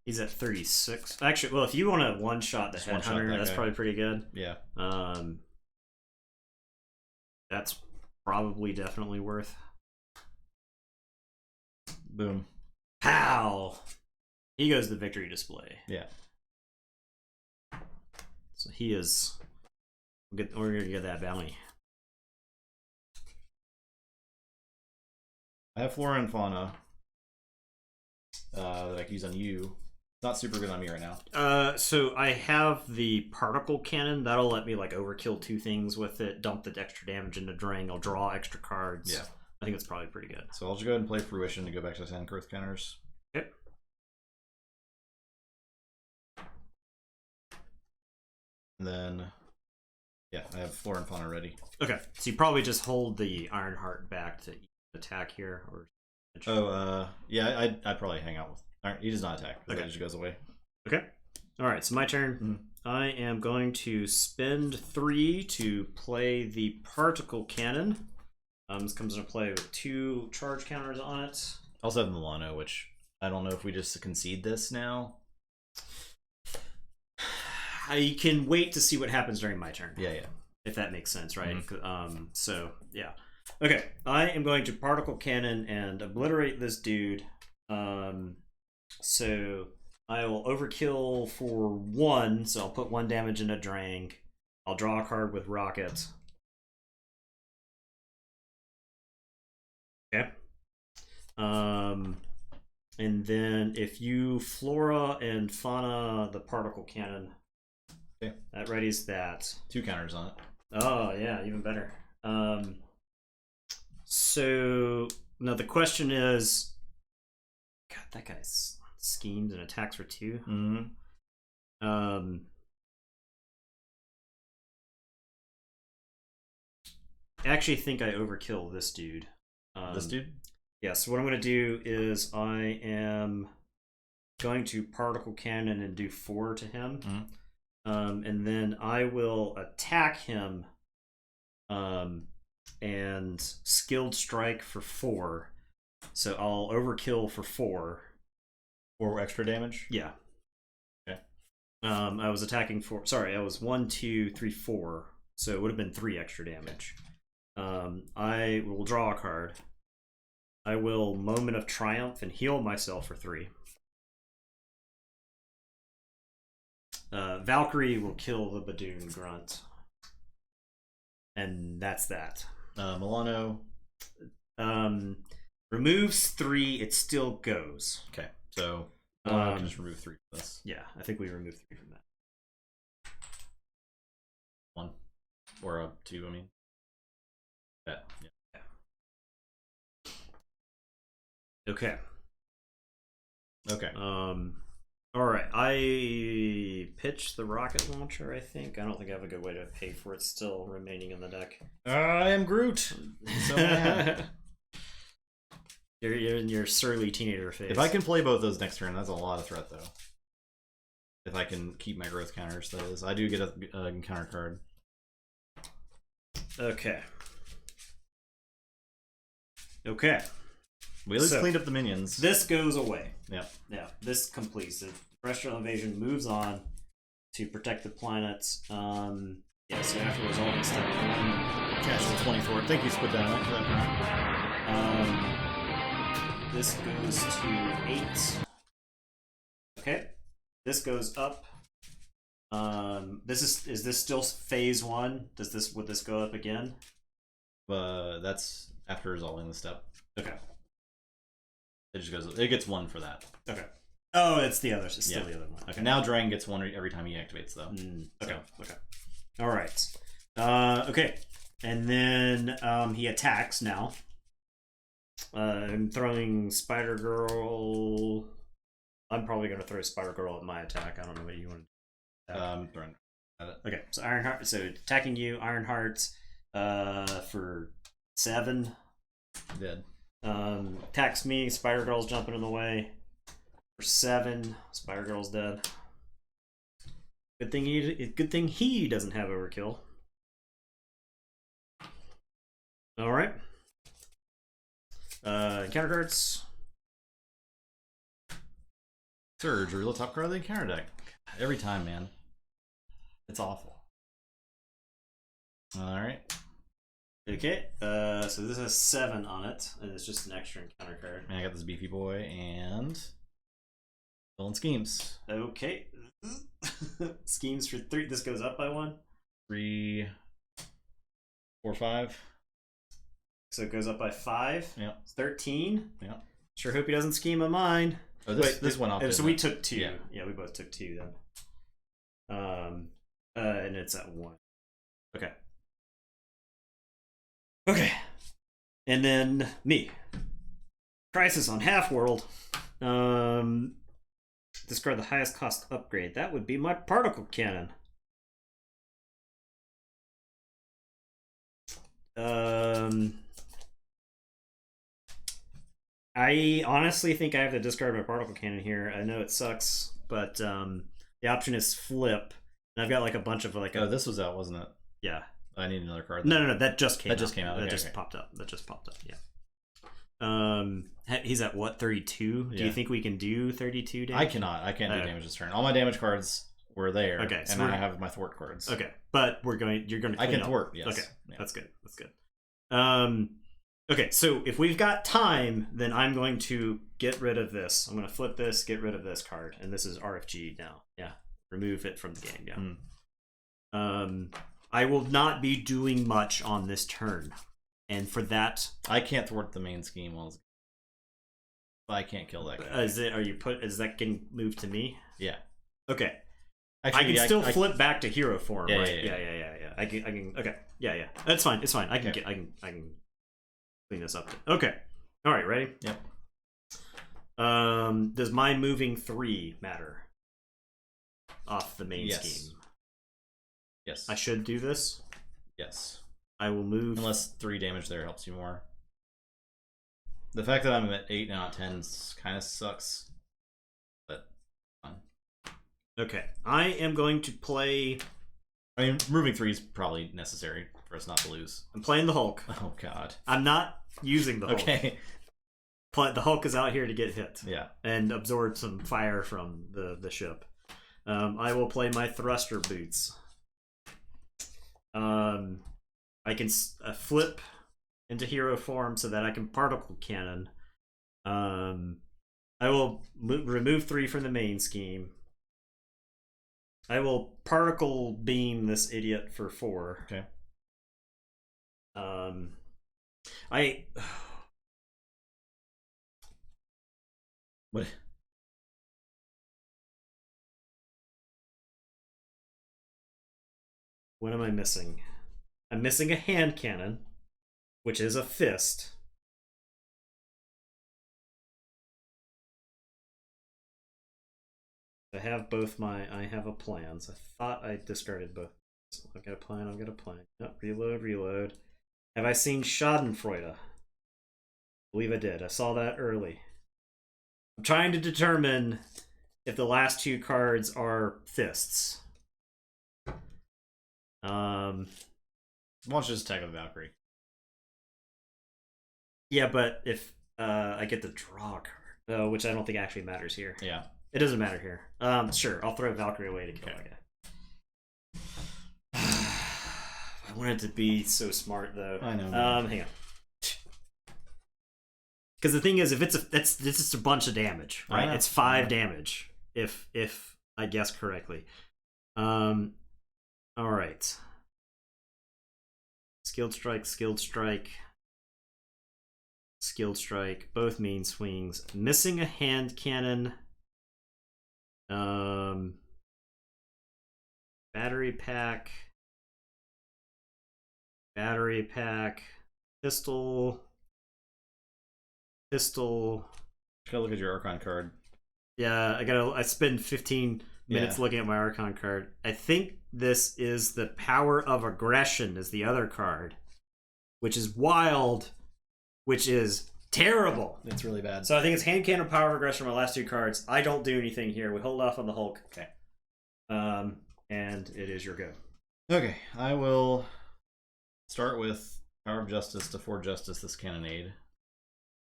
Speaker 1: He's at 36. Actually, well, if you want to one-shot the Headhunter, that's probably pretty good.
Speaker 2: Yeah.
Speaker 1: That's probably definitely worth.
Speaker 2: Boom.
Speaker 1: Pow! He goes to the victory display.
Speaker 2: Yeah.
Speaker 1: So he is. We're going to get that bounty.
Speaker 2: I have Flora and Fauna that I can use on you. It's not super good on me right now.
Speaker 1: So I have the particle cannon. That'll let me like overkill 2 things with it. Dump the extra damage into Drang. I'll draw extra cards.
Speaker 2: Yeah.
Speaker 1: I think it's probably pretty good.
Speaker 2: So I'll just go ahead and play Fruition to go back to 10 growth counters.
Speaker 1: Yep.
Speaker 2: And then, yeah, I have Flora and Fauna ready.
Speaker 1: Okay, so you probably just hold the Ironheart back to attack here, or.
Speaker 2: Yeah, I'd probably hang out with. All right, he does not attack. Okay, it just goes away.
Speaker 1: Okay. All right, so my turn.
Speaker 2: Mm-hmm.
Speaker 1: I am going to spend 3 to play the particle cannon. This comes into play with 2 charge counters on it.
Speaker 2: Also have Milano, which I don't know if we just concede this now.
Speaker 1: I can wait to see what happens during my turn.
Speaker 2: Yeah.
Speaker 1: If that makes sense, right?
Speaker 2: Mm-hmm.
Speaker 1: So yeah. Okay, I am going to particle cannon and obliterate this dude. So I will overkill for 1, so I'll put 1 damage into Drang. I'll draw a card with Rocket. Okay. And then if you Flora and Fauna the particle cannon,
Speaker 2: okay,
Speaker 1: that readies that.
Speaker 2: 2 counters on it.
Speaker 1: Oh yeah, even better. So now the question is, God, that guy's schemes and attacks for 2.
Speaker 2: Mm-hmm.
Speaker 1: I actually think I overkill this dude.
Speaker 2: This dude?
Speaker 1: Yeah, so what I'm going to do is I am going to particle cannon and do 4 to him.
Speaker 2: Mm-hmm.
Speaker 1: And then I will attack him and skilled strike for 4. So I'll overkill for 4.
Speaker 2: 4 extra damage?
Speaker 1: Yeah.
Speaker 2: Okay.
Speaker 1: I was attacking for. Sorry, I was 1, 2, 3, 4. So it would have been 3 extra damage. I will draw a card. I will Moment of Triumph and heal myself for 3. Valkyrie will kill the Badoon Grunt. And that's that.
Speaker 2: Milano.
Speaker 1: Removes 3, it still goes.
Speaker 2: Okay, so Milano can just remove 3 from this.
Speaker 1: Yeah, I think we remove 3 from that.
Speaker 2: 1. Or 2, I mean. Yeah.
Speaker 1: Okay.
Speaker 2: Okay.
Speaker 1: Alright, I pitched the rocket launcher, I think. I don't think I have a good way to pay for it still remaining in the deck.
Speaker 2: I am Groot. So mad.
Speaker 1: You're in your surly teenager phase.
Speaker 2: If I can play both those next turn, that's a lot of threat, though. If I can keep my growth counters, that is. I do get a counter card.
Speaker 1: Okay. Okay.
Speaker 2: We at least cleaned up the minions.
Speaker 1: This goes away.
Speaker 2: Yeah.
Speaker 1: Yeah, this completes. The terrestrial invasion moves on to protect the planets. Yeah, so after resolving step 1.
Speaker 2: Casual 24. Thank you, Split Dynamite, for that.
Speaker 1: This goes to 8. Okay. This goes up. Is this still phase 1? Would this go up again?
Speaker 2: That's after resolving the step.
Speaker 1: Okay.
Speaker 2: It just goes. It gets 1 for that.
Speaker 1: Okay. Oh, it's the other. It's still the other one.
Speaker 2: Okay. Now Drang gets 1 every time he activates, though.
Speaker 1: Okay. So. Okay. All right. Okay. And then he attacks now. I'm throwing Spider Girl. I'm probably going to throw Spider Girl at my attack. I don't know what you want to do.
Speaker 2: Throwing at it.
Speaker 1: Okay. So Ironheart. So attacking you, Ironheart, for 7.
Speaker 2: Dead.
Speaker 1: Attacks me. Spider Girl's jumping in the way for 7. Spider Girl's dead. Good thing he doesn't have overkill. All right. Counter cards.
Speaker 2: Surge, reveal top card of the encounter deck. Every time, man. It's awful. All right.
Speaker 1: Okay, so this has 7 on it, and it's just an extra encounter card.
Speaker 2: And I got this beefy boy and villain schemes.
Speaker 1: Okay, schemes for 3. This goes up by 1.
Speaker 2: 3, 4, 5.
Speaker 1: So it goes up by 5.
Speaker 2: Yeah.
Speaker 1: 13.
Speaker 2: Yeah.
Speaker 1: Sure hope he doesn't scheme of mine.
Speaker 2: Oh, this went off.
Speaker 1: So we took 2. Yeah, we both took 2 then. And it's at 1. Okay. Okay. And then me. Crisis on Half World. Discard the highest cost upgrade. That would be my particle cannon. I honestly think I have to discard my particle cannon here. I know it sucks, but the option is flip. And I've got like a bunch of like.
Speaker 2: Oh, this was out, wasn't it?
Speaker 1: Yeah.
Speaker 2: I need another card.
Speaker 1: No, that just came out.
Speaker 2: That just came out.
Speaker 1: That just popped up. Yeah. He's at what, 32? Do you think we can do 32 damage?
Speaker 2: I cannot. I can't do damage this turn. All my damage cards were there.
Speaker 1: Okay.
Speaker 2: So and I have my thwart cards.
Speaker 1: Okay. But you're going to
Speaker 2: I can thwart, yes.
Speaker 1: Okay.
Speaker 2: Yeah.
Speaker 1: That's good. Okay, so if we've got time, then I'm going to get rid of this. I'm going to flip this, get rid of this card. And this is RFG now. Yeah. Remove it from the game. Yeah. I will not be doing much on this turn. And for that,
Speaker 2: I can't thwart the main scheme. I can't kill that guy.
Speaker 1: Is that getting moved to me?
Speaker 2: Yeah.
Speaker 1: Okay.
Speaker 2: Actually,
Speaker 1: I can still flip back to hero form, right?
Speaker 2: Yeah.
Speaker 1: I can. Okay. Yeah. That's fine. It's fine. I can clean this up. Okay. All right. Ready?
Speaker 2: Yep.
Speaker 1: Does my moving 3 matter off the main scheme?
Speaker 2: Yes.
Speaker 1: I should do this.
Speaker 2: Yes.
Speaker 1: I will move.
Speaker 2: Unless 3 damage there helps you more. The fact that I'm at 8 now at 10 kind of sucks. But fun.
Speaker 1: Okay. I am going to play.
Speaker 2: I mean, moving 3 is probably necessary for us not to lose.
Speaker 1: I'm playing the Hulk.
Speaker 2: Oh, God.
Speaker 1: I'm not using the Hulk.
Speaker 2: Okay.
Speaker 1: The Hulk is out here to get hit.
Speaker 2: Yeah. And
Speaker 1: absorb some fire from the ship. I will play my thruster boots. I can flip into hero form so that I can particle cannon. I will remove 3 from the main scheme. I will particle beam this idiot for 4.
Speaker 2: Okay.
Speaker 1: I.
Speaker 2: What?
Speaker 1: What am I missing? I'm missing a hand cannon, which is a fist. I have both my. I have a plans. I thought I discarded both. I've got a plan. I've got a plan. Yep, reload, reload. Have I seen Schadenfreude? I believe I did. I saw that early. I'm trying to determine if the last 2 cards are fists.
Speaker 2: Why don't you just attack with Valkyrie?
Speaker 1: Yeah, but if I get the draw card, which I don't think actually matters here.
Speaker 2: Yeah.
Speaker 1: It doesn't matter here. Sure, I'll throw Valkyrie away to kill that guy. I wanted to be so smart though.
Speaker 2: I know.
Speaker 1: Hang on. Because the thing is, if it's just a bunch of damage, right? It's 5 damage if I guess correctly. All right. Skilled strike, skilled strike, skilled strike. Both mean swings. Missing a hand cannon. Battery pack. Battery pack. Pistol. Pistol.
Speaker 2: Just gotta look at your Archon card.
Speaker 1: Yeah, I spend 15 minutes looking at my Archon card. I think this is the Power of Aggression is the other card, which is wild, which is terrible.
Speaker 2: It's really bad.
Speaker 1: So I think it's Hand Cannon, Power of Aggression, my last 2 cards. I don't do anything here. We hold off on the Hulk.
Speaker 2: Okay.
Speaker 1: And it is your go.
Speaker 2: Okay, I will start with Power of Justice to 4 Justice this Cannonade.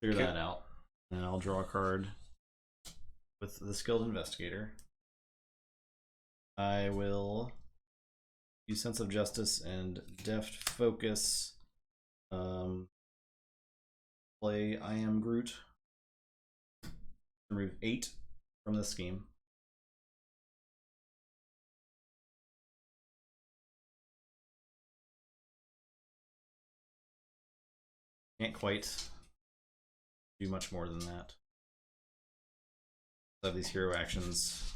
Speaker 2: Figure that out. And I'll draw a card with the Skilled Investigator. I will use Sense of Justice and Deft Focus. Play I Am Groot. Remove 8 from this scheme. Can't quite do much more than that. I have these hero actions.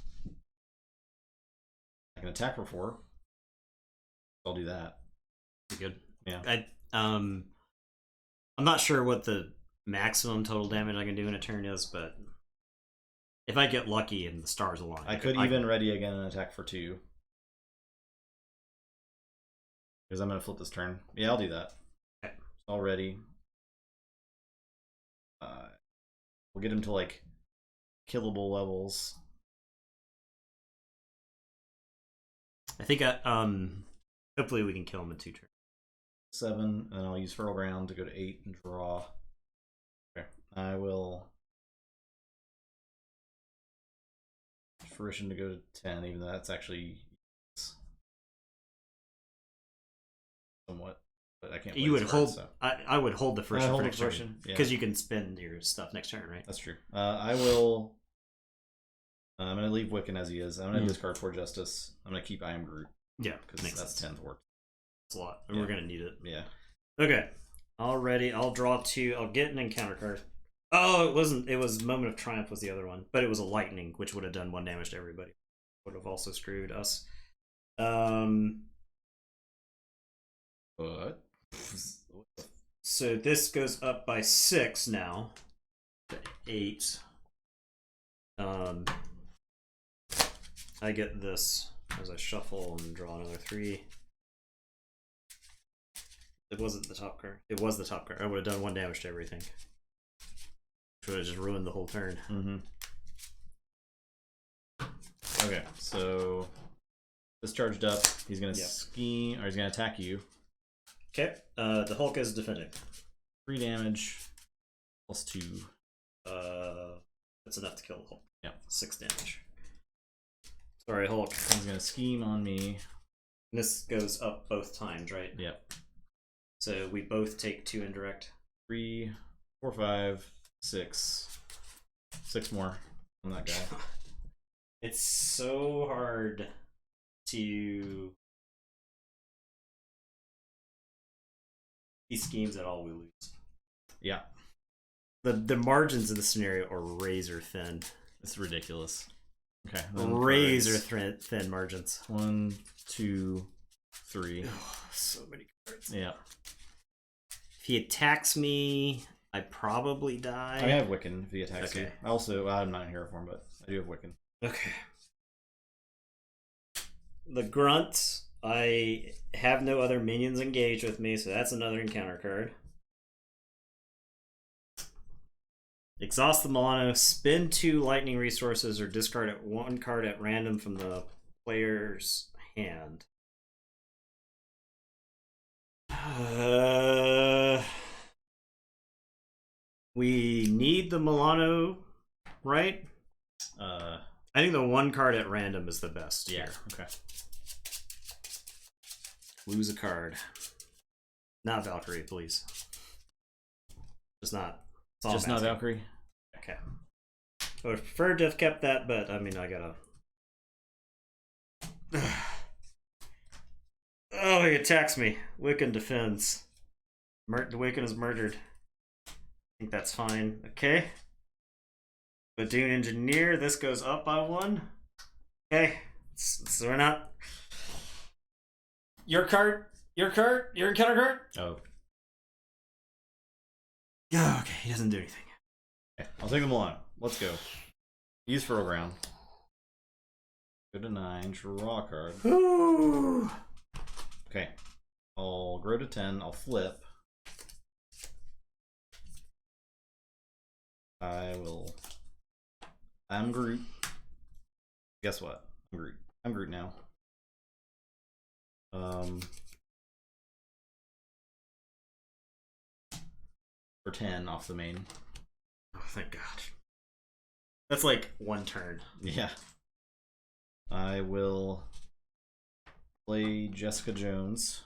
Speaker 2: I can attack for 4. I'll do that.
Speaker 1: You're good.
Speaker 2: Yeah.
Speaker 1: I'm not sure what the maximum total damage I can do in a turn is, but if I get lucky and the stars align,
Speaker 2: I could even ready again and attack for 2. Because I'm going to flip this turn. Yeah, I'll do that.
Speaker 1: Okay.
Speaker 2: All ready. We'll get him to like killable levels.
Speaker 1: I think hopefully we can kill him in 2 turns.
Speaker 2: 7, and I'll use Fertile Ground to go to 8 and draw. Okay, I will Fruition to go to 10, even though that's actually somewhat. But I can't.
Speaker 1: You would hold.
Speaker 2: So.
Speaker 1: I would hold the Fruition for next
Speaker 2: turn
Speaker 1: because you can spend your stuff next turn, right?
Speaker 2: That's true. I will. I'm going to leave Wiccan as he is. I'm going to discard 4 Justice. I'm going to keep I Am Groot.
Speaker 1: Yeah,
Speaker 2: because that's 10th work.
Speaker 1: It's a lot, and we're going to need it.
Speaker 2: Yeah.
Speaker 1: Okay. Already, I'll draw 2. I'll get an encounter card. Oh, it wasn't. It was Moment of Triumph was the other one, but it was a lightning, which would have done 1 damage to everybody. Would have also screwed us.
Speaker 2: But
Speaker 1: so this goes up by 6 now to 8. I get this as I shuffle and draw another 3. It wasn't the top card. It was the top card. I would have done 1 damage to everything. Which would have just ruined the whole turn.
Speaker 2: Mm-hmm. Okay, so this charged up. He's gonna scheme, or he's gonna attack you.
Speaker 1: Okay. The Hulk is defending.
Speaker 2: 3 damage plus 2.
Speaker 1: That's enough to kill the Hulk.
Speaker 2: Yeah.
Speaker 1: 6 damage. Sorry, Hulk.
Speaker 2: He's gonna scheme on me.
Speaker 1: And this goes up both times, right?
Speaker 2: Yep.
Speaker 1: So we both take 2 indirect.
Speaker 2: 3, 4, 5, 6. 6 more on that guy.
Speaker 1: It's so hard to these schemes at all, we lose.
Speaker 2: Yeah.
Speaker 1: The margins of the scenario are razor thin.
Speaker 2: It's ridiculous. Okay.
Speaker 1: Razor thin margins.
Speaker 2: 1, 2, 3.
Speaker 1: Oh, so many cards.
Speaker 2: Yeah.
Speaker 1: If he attacks me, I probably die.
Speaker 2: I have Wiccan if he attacks you. Also, I'm not in hero form, but I do have Wiccan.
Speaker 1: Okay. The Grunt, I have no other minions engaged with me, so that's another encounter card. Exhaust the Milano, spend 2 lightning resources, or discard 1 card at random from the player's hand. We need the Milano, right? I think the 1 card at random is the best.
Speaker 2: Yeah.
Speaker 1: Here.
Speaker 2: Okay.
Speaker 1: Lose a card. Not Valkyrie, please. Just not.
Speaker 2: Just not Valkyrie?
Speaker 1: Okay. I would prefer to have kept that, but I mean, I gotta. Oh, he attacks me. Wiccan defends. The Wiccan is murdered. I think that's fine. Okay. Badoon Engineer, this goes up by 1. Okay. So we're not. Your card, your encounter card.
Speaker 2: Oh.
Speaker 1: Yeah, okay, he doesn't do anything.
Speaker 2: Okay, I'll take them along. Let's go. Use Fertile Ground. Go to 9, draw a card.
Speaker 1: Ooh.
Speaker 2: Okay. I'll grow to 10, I'll flip. I'm Groot. Guess what? I'm Groot. I'm Groot now. For 10 off the main.
Speaker 1: Oh, thank God. That's like 1 turn.
Speaker 2: Yeah. I will play Jessica Jones.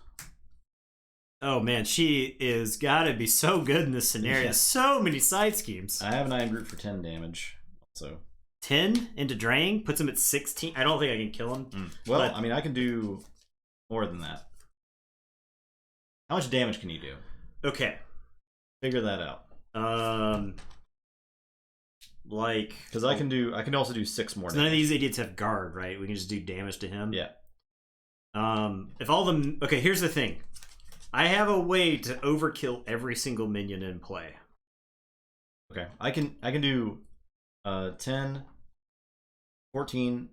Speaker 1: Oh man, she is gotta be so good in this scenario.
Speaker 2: Yeah.
Speaker 1: So many side schemes.
Speaker 2: I have an Iron Groot for 10 damage. Also
Speaker 1: 10 into Drang puts him at 16. I don't think I can kill him.
Speaker 2: Well, but I mean, I can do more than that. How much damage can you do?
Speaker 1: Okay,
Speaker 2: figure that out.
Speaker 1: Like,
Speaker 2: because I can also do 6 more.
Speaker 1: None of these idiots have guard, right? We can just do damage to him.
Speaker 2: Yeah.
Speaker 1: If all the okay, here's the thing. I have a way to overkill every single minion in play.
Speaker 2: Okay, I can do 10, 14,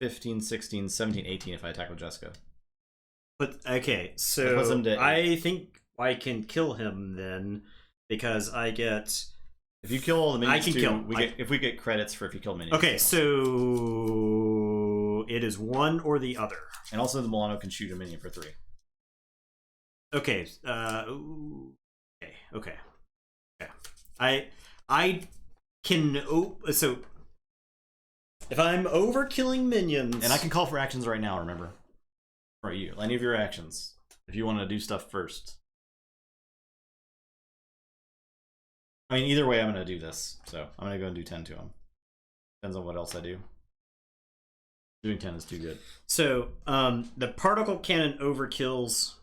Speaker 2: 15, 16, 17, 18 if I attack with Jessica.
Speaker 1: But okay, so I think I can kill him then because I get.
Speaker 2: If you kill all the minions,
Speaker 1: I can kill.
Speaker 2: If we get credits for if you kill minions.
Speaker 1: Okay, so it is one or the other.
Speaker 2: And also the Milano can shoot a minion for 3.
Speaker 1: Okay. Okay. I can. So if I'm overkilling minions,
Speaker 2: and I can call for actions right now. Remember, for you, any of your actions, if you want to do stuff first. I mean, either way, I'm going to do this. So I'm going to go and do 10 to him. Depends on what else I do. Doing 10 is too good.
Speaker 1: So the particle cannon overkills.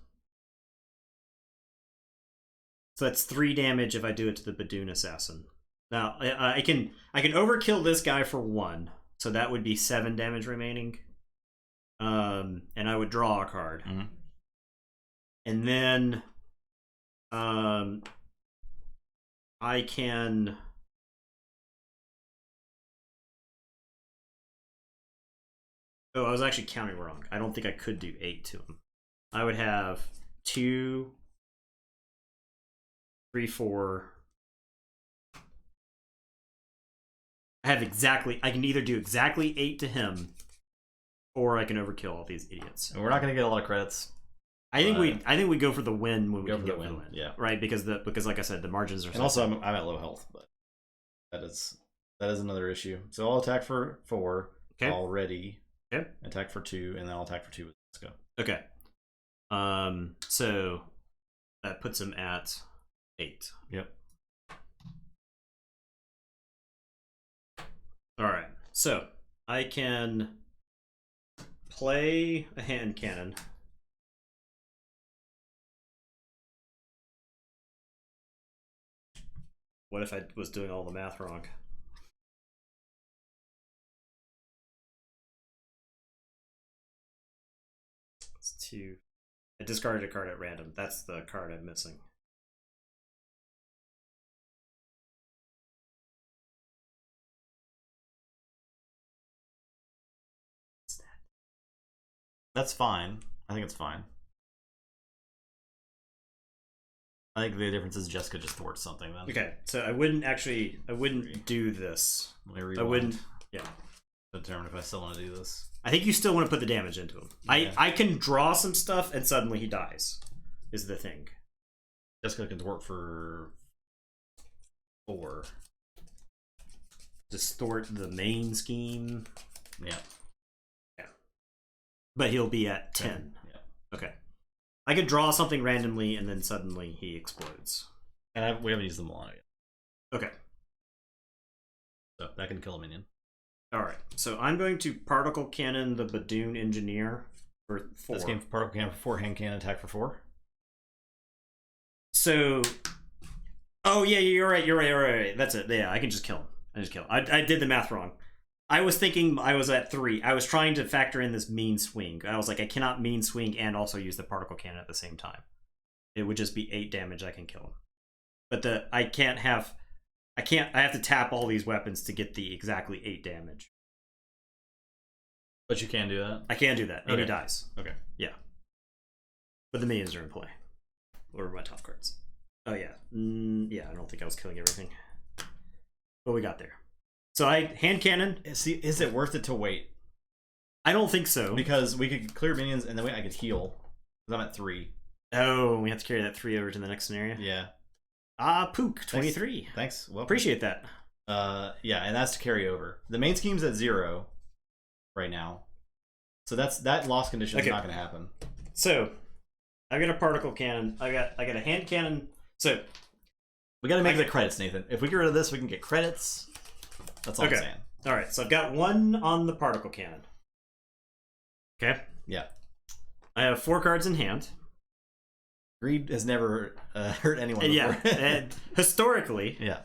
Speaker 1: So that's 3 damage if I do it to the Badoon Assassin. Now I can overkill this guy for 1, so that would be 7 damage remaining. And I would draw a card, and then I can. Oh, I was actually counting wrong. I don't think I could do 8 to him. I would have 2, 3, 4. I can either do exactly 8 to him, or I can overkill all these idiots.
Speaker 2: And we're not going to get a lot of credits.
Speaker 1: I think we go for the win when we can go for the win.
Speaker 2: Yeah,
Speaker 1: right. Because like I said, the margins are.
Speaker 2: And also, I'm at low health, but that is another issue. So I'll attack for 4 already.
Speaker 1: Okay.
Speaker 2: Attack for 2, and then I'll attack for 2. Let's go.
Speaker 1: Okay. So that puts him at 8.
Speaker 2: Yep.
Speaker 1: All right. So I can play a hand cannon. What if I was doing all the math wrong? It's 2. I discarded a card at random. That's the card I'm missing.
Speaker 2: That's fine. I think it's fine. I think the difference is Jessica just thwarts something then.
Speaker 1: Okay, so I wouldn't do this. I wouldn't, yeah.
Speaker 2: Determine if I still want to do this.
Speaker 1: I think you still want to put the damage into him. Yeah. I can draw some stuff and suddenly he dies, is the thing.
Speaker 2: Jessica can thwart for 4.
Speaker 1: Just thwart the main scheme.
Speaker 2: Yeah.
Speaker 1: Yeah. But he'll be at 10.
Speaker 2: Yeah.
Speaker 1: Okay. I could draw something randomly and then suddenly he explodes.
Speaker 2: And we haven't used the Milano yet.
Speaker 1: Okay.
Speaker 2: So that can kill a minion.
Speaker 1: Alright. So I'm going to Particle Cannon the Badoon Engineer for 4.
Speaker 2: This game for Particle Cannon for 4, hand cannon attack for 4.
Speaker 1: So... Oh, yeah, you're right. That's it. Yeah, I can just kill him. I did the math wrong. I was thinking I was at 3. I was trying to factor in this mean swing. I was like, I cannot mean swing and also use the particle cannon at the same time. It would just be 8 damage. I can kill him. But I have to tap all these weapons to get the exactly 8 damage.
Speaker 2: But you can do that?
Speaker 1: I can do that. And he dies.
Speaker 2: Okay.
Speaker 1: Yeah. But the minions are in play. Or my top cards. Oh, yeah. Yeah, I don't think I was killing everything. But we got there. So I hand cannon.
Speaker 2: See, is it worth it to wait?
Speaker 1: I don't think so.
Speaker 2: Because we could clear minions and then I could heal. Because I'm at 3.
Speaker 1: Oh, we have to carry that 3 over to the next scenario?
Speaker 2: Yeah.
Speaker 1: Pook, 23.
Speaker 2: Thanks. Well,
Speaker 1: appreciate that.
Speaker 2: Yeah, and that's to carry over. The main scheme's at 0 right now. So that loss condition is not going to happen.
Speaker 1: So, I've got a particle cannon. I got a hand cannon. So,
Speaker 2: we got to make the credits, Nathan. If we get rid of this, we can get credits. That's all I'm saying.
Speaker 1: All right, so I've got 1 on the particle cannon. Okay?
Speaker 2: Yeah.
Speaker 1: I have 4 cards in hand.
Speaker 2: Greed has never hurt anyone before.
Speaker 1: Yeah, and historically.
Speaker 2: Yeah.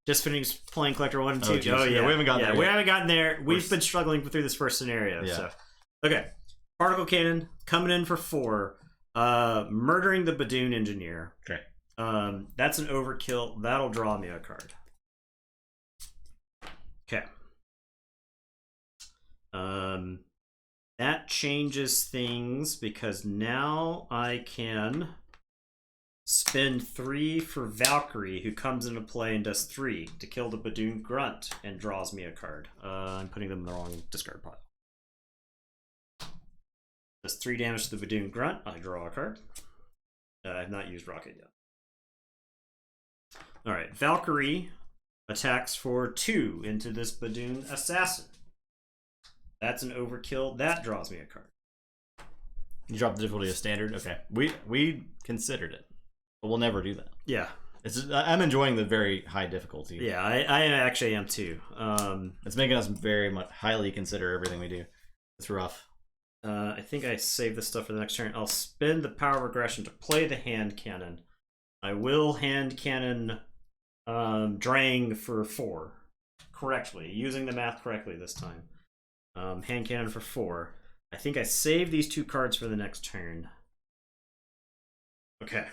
Speaker 1: Just finished playing Collector 1 and 2.
Speaker 2: Oh, yeah. We haven't gotten there.
Speaker 1: We haven't gotten there. We've been struggling through this first scenario.
Speaker 2: Yeah.
Speaker 1: So. Okay. Particle cannon coming in for 4. Murdering the Badoon Engineer.
Speaker 2: Okay.
Speaker 1: That's an overkill. That'll draw me a card. Okay. That changes things because now I can spend 3 for Valkyrie, who comes into play and does 3 to kill the Badoon Grunt and draws me a card. I'm putting them in the wrong discard pile. Does 3 damage to the Badoon Grunt. I draw a card. I have not used Rocket yet. Alright, Valkyrie attacks for 2 into this Badoon Assassin. That's an overkill. That draws me a card.
Speaker 2: You drop the difficulty of standard? Okay. We considered it, but we'll never do that.
Speaker 1: Yeah.
Speaker 2: I'm enjoying the very high difficulty.
Speaker 1: Yeah, I actually am too.
Speaker 2: It's making us very much highly consider everything we do. It's rough.
Speaker 1: I think I save this stuff for the next turn. I'll spend the power of aggression to play the hand cannon. I will hand cannon Drang for 4 correctly, using the math correctly this time. Hand cannon for 4. I think I save these 2 cards for the next turn. Okay.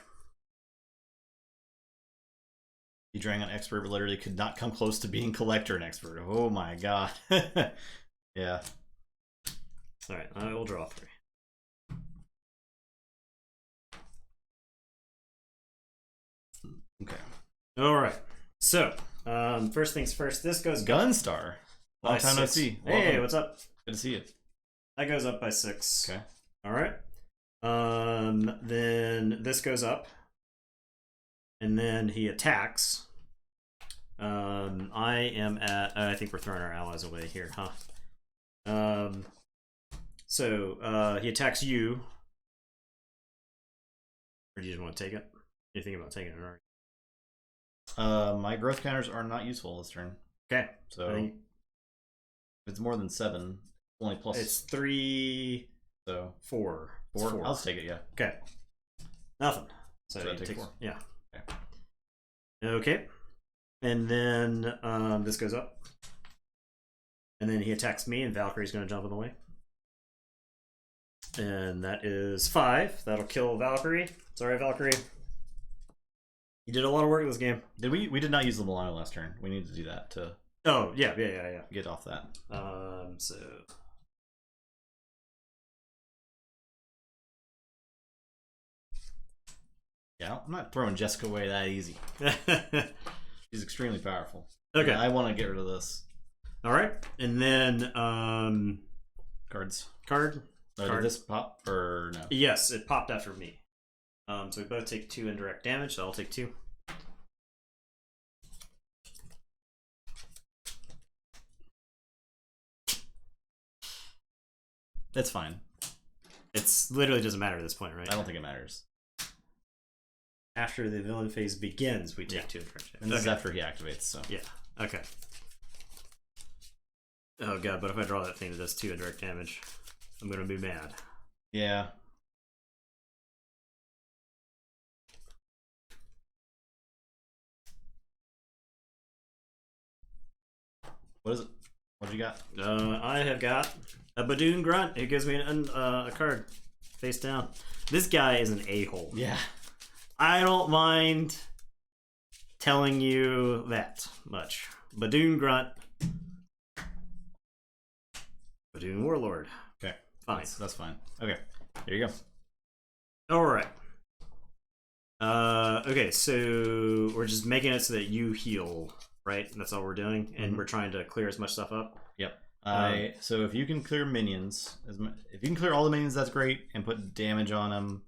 Speaker 2: The Drang on expert literally could not come close to being collector and expert. Oh my god. Yeah.
Speaker 1: Alright, I will draw 3.
Speaker 2: Okay.
Speaker 1: Alright. So, first things first, this goes
Speaker 2: Gunstar. Long time no see.
Speaker 1: Hey,
Speaker 2: Welcome.
Speaker 1: what's up?
Speaker 2: Good to see you.
Speaker 1: That goes up by 6.
Speaker 2: Okay.
Speaker 1: Alright. Then this goes up. And then he attacks. I am at... I think we're throwing our allies away here, huh? So, he attacks you. Or do you just want to take it? You're thinking about taking it, alright?
Speaker 2: My growth counters are not useful this turn.
Speaker 1: Okay.
Speaker 2: So... If it's more than 7, Only plus.
Speaker 1: It's 3,
Speaker 2: so
Speaker 1: 4.
Speaker 2: Four. I'll just take it. Yeah.
Speaker 1: Okay. Nothing. So
Speaker 2: I
Speaker 1: it
Speaker 2: take
Speaker 1: takes
Speaker 2: 4.
Speaker 1: Yeah.
Speaker 2: Okay.
Speaker 1: Okay. And then this goes up. And then he attacks me, and Valkyrie's going to jump in the way. And that is 5. That'll kill Valkyrie. Sorry, Valkyrie. You did a lot of work in this game.
Speaker 2: Did we? We did not use the Milano last turn. We need to do that to.
Speaker 1: Oh yeah.
Speaker 2: Get off that.
Speaker 1: So.
Speaker 2: Yeah, I'm not throwing Jessica away that easy. She's extremely powerful.
Speaker 1: Okay.
Speaker 2: Yeah, I want to get rid of this.
Speaker 1: All right, and then
Speaker 2: Cards.
Speaker 1: Card.
Speaker 2: Did this pop or no?
Speaker 1: Yes, it popped after me. So we both take 2 indirect damage. So I'll take 2.
Speaker 2: It's fine.
Speaker 1: It's literally doesn't matter at this point, right?
Speaker 2: I don't think it matters.
Speaker 1: After the villain phase begins, we take 2 indirect damage.
Speaker 2: And this is after he activates, so.
Speaker 1: Yeah. Okay. Oh god, but if I draw that thing that does 2 indirect damage, I'm gonna be mad.
Speaker 2: Yeah. What is it? What you got?
Speaker 1: I have got a Badoon Grunt. It gives me a card face down. This guy is an a-hole.
Speaker 2: Yeah.
Speaker 1: I don't mind telling you that much. Badoon Grunt. Badoon Warlord.
Speaker 2: Okay.
Speaker 1: Fine.
Speaker 2: That's fine. Okay. There you go.
Speaker 1: Alright. Okay, so we're just making it so that you heal, right? That's all we're doing, and we're trying to clear as much stuff up.
Speaker 2: Yep. So if you can clear minions, if you can clear all the minions, that's great, and put damage on them.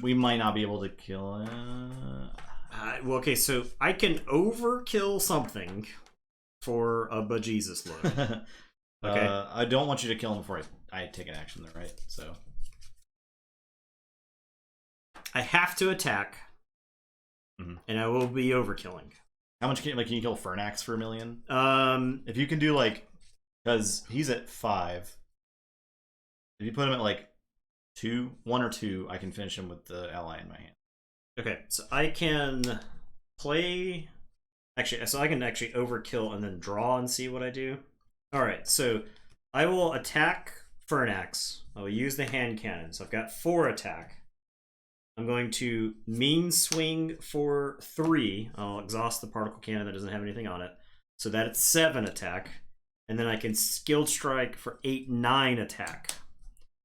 Speaker 2: We might not be able to kill it.
Speaker 1: Well, okay, so I can overkill something for a bejesus load. Okay.
Speaker 2: I don't want you to kill him before I take an action there, right? So
Speaker 1: I have to attack, and I will be overkilling.
Speaker 2: How much can you kill Fernax for 1 million?
Speaker 1: If
Speaker 2: you can do because he's at 5. If you put him at 1 or 2, I can finish him with the ally in my hand.
Speaker 1: Okay, so I can play. Actually, so I can actually overkill and then draw and see what I do. All right, so I will attack Fernax. I will use the hand cannon. So I've got 4 attack. I'm going to mean swing for 3. I'll exhaust the particle cannon that doesn't have anything on it. So that's 7 attack. And then I can skilled strike for 8, 9 attack.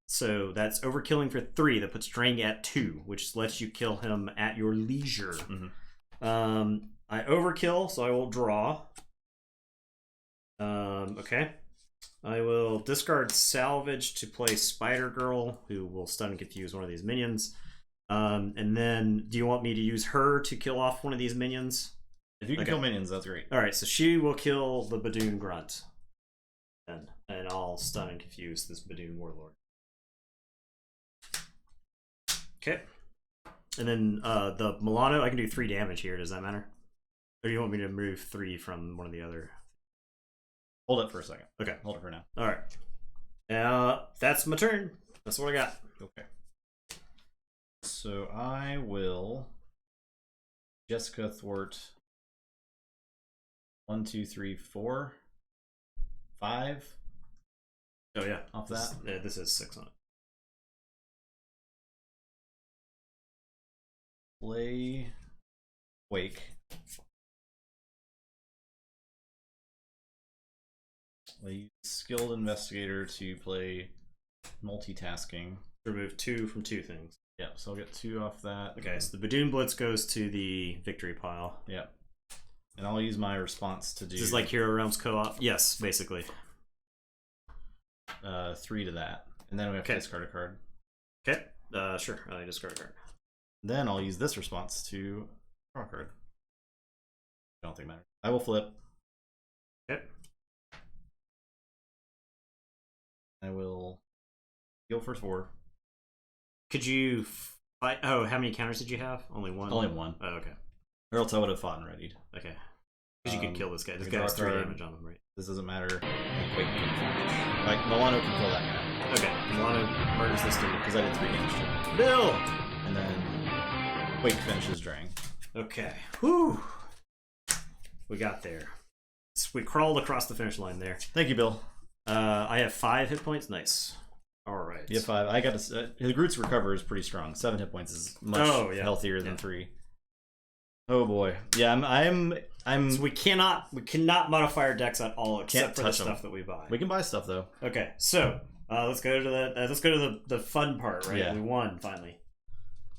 Speaker 1: So that's overkilling for 3. That puts Drang at 2, which lets you kill him at your leisure. I overkill, so I will draw. Okay. I will discard Salvage to play Spider Girl, who will stun and confuse one of these minions. And then, do you want me to use her to kill off one of these minions?
Speaker 2: If you can kill minions, that's great.
Speaker 1: Alright, so she will kill the Badoon Grunt. And I'll stun and confuse this Badoon Warlord. Okay. And then the Milano, I can do 3 damage here. Does that matter? Or do you want me to move 3 from one of the other?
Speaker 2: Hold it for a second.
Speaker 1: Okay.
Speaker 2: Hold it for now.
Speaker 1: Alright. That's my turn. That's what I got.
Speaker 2: Okay. So I will Jessica thwart 1, 2, 3, 4, 5.
Speaker 1: Oh yeah.
Speaker 2: Off that.
Speaker 1: This is 6 on it.
Speaker 2: Play Wake. I use Skilled Investigator to play Multitasking.
Speaker 1: Remove 2 from 2 things.
Speaker 2: Yeah, so I'll get 2 off that.
Speaker 1: Okay, so the Badoon Blitz goes to the victory pile.
Speaker 2: Yeah. And I'll use my response to do...
Speaker 1: This is like Hero Realms co-op? Yes, basically.
Speaker 2: 3 to that. And then we have to discard a card.
Speaker 1: Okay, sure. I discard a card.
Speaker 2: Then I'll use this response to draw a card. I don't think it matters. I will flip.
Speaker 1: Okay.
Speaker 2: I will heal for 4.
Speaker 1: Could you fight? Oh, how many counters did you have? Only 1?
Speaker 2: Only 1.
Speaker 1: Oh, okay.
Speaker 2: Or else I would have fought and readied.
Speaker 1: Okay. Because you could kill this guy. This guy has 3 damage on him, right?
Speaker 2: This doesn't matter. Quake can like Milano can kill that guy.
Speaker 1: Okay, Milano murders this dude.
Speaker 2: Because I did 3 damage to him.
Speaker 1: Bill!
Speaker 2: And then Quake finishes Drang.
Speaker 1: Okay. Whew. We got there. We crawled across the finish line there.
Speaker 2: Thank you, Bill.
Speaker 1: I have 5 hit points. Nice. All right.
Speaker 2: You have 5. I got to. The Groot's recover is pretty strong. 7 hit points is much healthier than 3. Oh boy. Yeah, I'm.
Speaker 1: So we cannot modify our decks at all except for the stuff that we buy.
Speaker 2: We can buy stuff though.
Speaker 1: Okay, so let's go to the fun part. Right. Yeah. We won finally.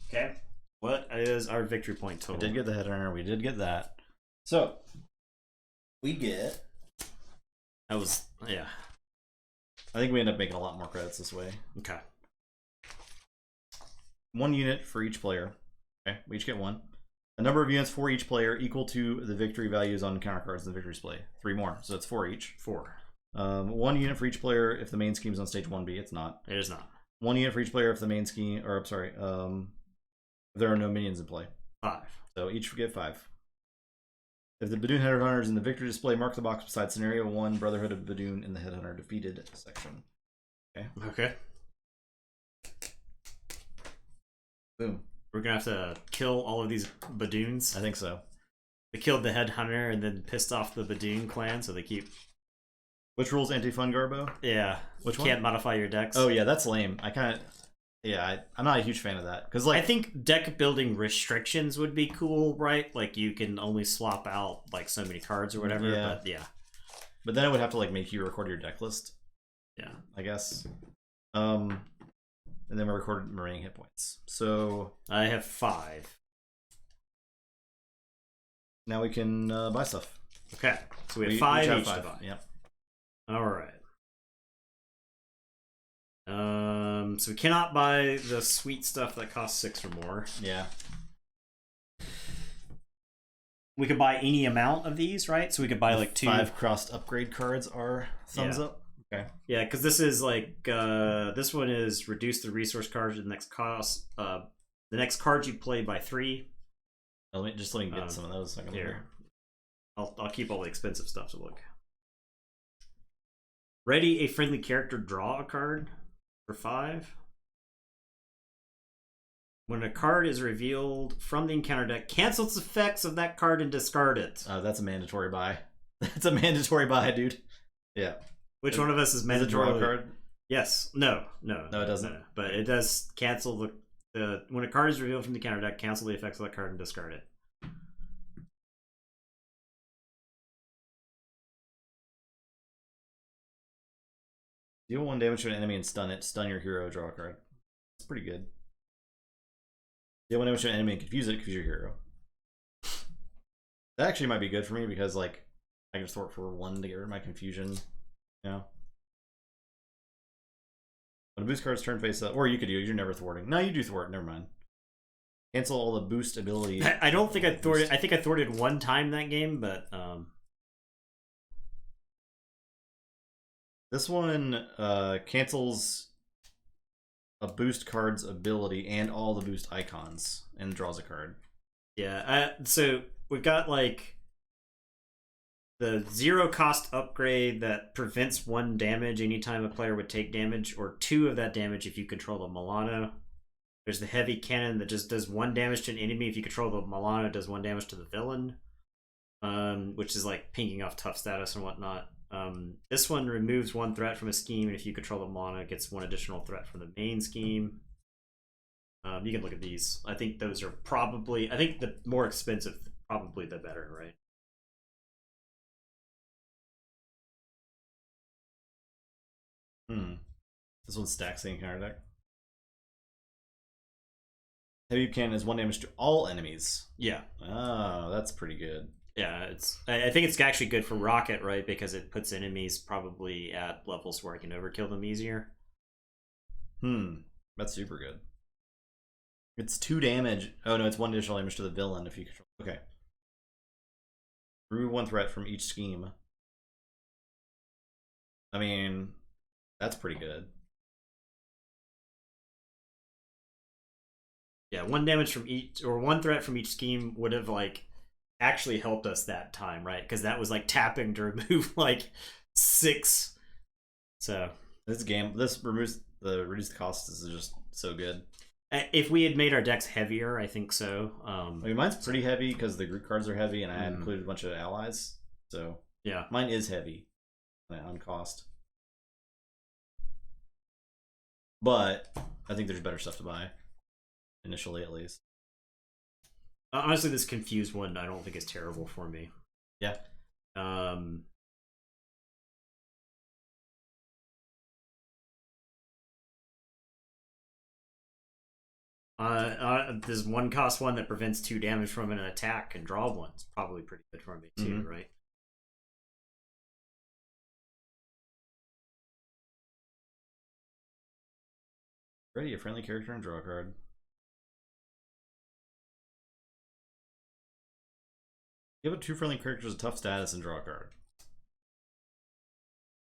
Speaker 1: Okay. What is our victory point total?
Speaker 2: We did get the headhunter. We did get that. So we get.
Speaker 1: That was
Speaker 2: I think we end up making a lot more credits this way.
Speaker 1: Okay.
Speaker 2: 1 unit for each player. Okay, we each get 1. A number of units for each player equal to the victory values on counter cards in the victory display. 3 more, so it's 4 each.
Speaker 1: 4.
Speaker 2: 1 unit for each player if the main scheme is on stage 1B. It's not.
Speaker 1: It is not.
Speaker 2: 1 unit for each player if the main scheme, or I'm sorry, if there are no minions in play.
Speaker 1: 5. So
Speaker 2: each get 5. If the Badoon Headhunter is in the victory display, mark the box beside Scenario 1, Brotherhood of Badoon in the Headhunter defeated section. Okay.
Speaker 1: Okay.
Speaker 2: Boom.
Speaker 1: We're gonna have to kill all of these Badoons.
Speaker 2: I think so.
Speaker 1: They killed the Headhunter and then pissed off the Badoon clan, so they keep.
Speaker 2: Which rules anti-fun Garbo?
Speaker 1: Yeah.
Speaker 2: Which
Speaker 1: you
Speaker 2: one?
Speaker 1: Can't modify your decks.
Speaker 2: Oh yeah, that's lame. I kind of. Yeah, I'm not a huge fan of that because like
Speaker 1: I think deck building restrictions would be cool, right? Like you can only swap out like so many cards or whatever.
Speaker 2: Yeah.
Speaker 1: But yeah.
Speaker 2: But then it would have to like make you record your deck list.
Speaker 1: Yeah.
Speaker 2: I guess. And then we recorded remaining hit points. So
Speaker 1: I have 5.
Speaker 2: Now we can buy stuff.
Speaker 1: Okay. So we have 5 each to buy.
Speaker 2: Yep.
Speaker 1: All right. So we cannot buy the sweet stuff that costs 6 or more.
Speaker 2: Yeah.
Speaker 1: We could buy any amount of these, right? So we could buy like 2.
Speaker 2: 5 crossed upgrade cards are thumbs up. Okay.
Speaker 1: Yeah, because this is like this one is reduce the resource card to the next cost. The next card you play by 3.
Speaker 2: Let me get some of those.
Speaker 1: Here, I'll keep all the expensive stuff to look. Ready a friendly character, draw a card for 5. When a card is revealed from the encounter deck, cancel its effects of that card and discard it.
Speaker 2: That's a mandatory buy. That's a mandatory buy, dude. Yeah.
Speaker 1: Which one of us is mandatory?
Speaker 2: Draw a card?
Speaker 1: Yes. No,
Speaker 2: it doesn't.
Speaker 1: No. But it does cancel the when a card is revealed from the counter deck, cancel the effects of that card and discard it.
Speaker 2: Deal 1 damage to an enemy and stun it. Stun your hero, draw a card. That's pretty good. Deal 1 damage to an enemy and confuse it, confuse your hero. That actually might be good for me because like I can just thwart for 1 to get rid of my confusion. You know? When a boost card's turn face up, or you could do it, you're never thwarting. No, you do thwart, never mind. Cancel all the boost ability.
Speaker 1: I don't think I thwarted. I think I thwarted 1 time that game, but
Speaker 2: this one cancels a boost card's ability and all the boost icons and draws a card.
Speaker 1: Yeah, so we've got like the 0 cost upgrade that prevents 1 damage anytime a player would take damage, or 2 of that damage if you control the Milano. There's the heavy cannon that just does 1 damage to an enemy if you control the Milano, it does 1 damage to the villain, which is like pinking off tough status and whatnot. This one removes 1 threat from a scheme, and if you control the Milano, it gets 1 additional threat from the main scheme. You can look at these. I think those are probably, I think the more expensive, probably the better, right?
Speaker 2: This one stacks the encounter deck. Heavy cannon is 1 damage to all enemies.
Speaker 1: Yeah.
Speaker 2: Oh, that's pretty good.
Speaker 1: Yeah, I think it's actually good for Rocket, right? Because it puts enemies probably at levels where I can overkill them easier.
Speaker 2: That's super good. It's 2 damage. Oh no, it's 1 additional damage to the villain if you control. Okay. Remove 1 threat from each scheme. I mean, that's pretty good.
Speaker 1: Yeah, 1 damage from each, or 1 threat from each scheme would have like actually helped us that time, right? Because that was like tapping to remove like 6. So
Speaker 2: this removes the reduced cost is just so good.
Speaker 1: If we had made our decks heavier, I think so.
Speaker 2: I mean, mine's pretty heavy because the Groot cards are heavy, and I had included a bunch of allies. So
Speaker 1: yeah,
Speaker 2: mine is heavy on cost. But I think there's better stuff to buy, initially at least.
Speaker 1: Honestly, this confused one I don't think is terrible for me.
Speaker 2: Yeah.
Speaker 1: There's one cost one that prevents 2 damage from an attack and draw 1. It's probably pretty good for me too, right?
Speaker 2: Ready a friendly character and draw a card. Give it 2 friendly characters a tough status and draw a card.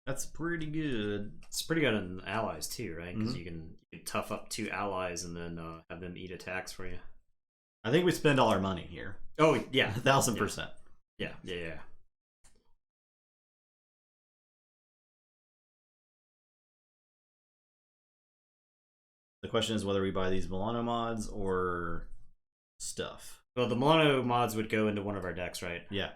Speaker 2: That's pretty good.
Speaker 1: It's pretty good on allies too, right? Because you can tough up 2 allies and then have them eat attacks for you.
Speaker 2: I think we spend all our money here.
Speaker 1: Oh yeah,
Speaker 2: 1000%.
Speaker 1: Yeah.
Speaker 2: The question is whether we buy these Milano mods or stuff.
Speaker 1: Well, the Milano mods would go into one of our decks, right?
Speaker 2: Yeah.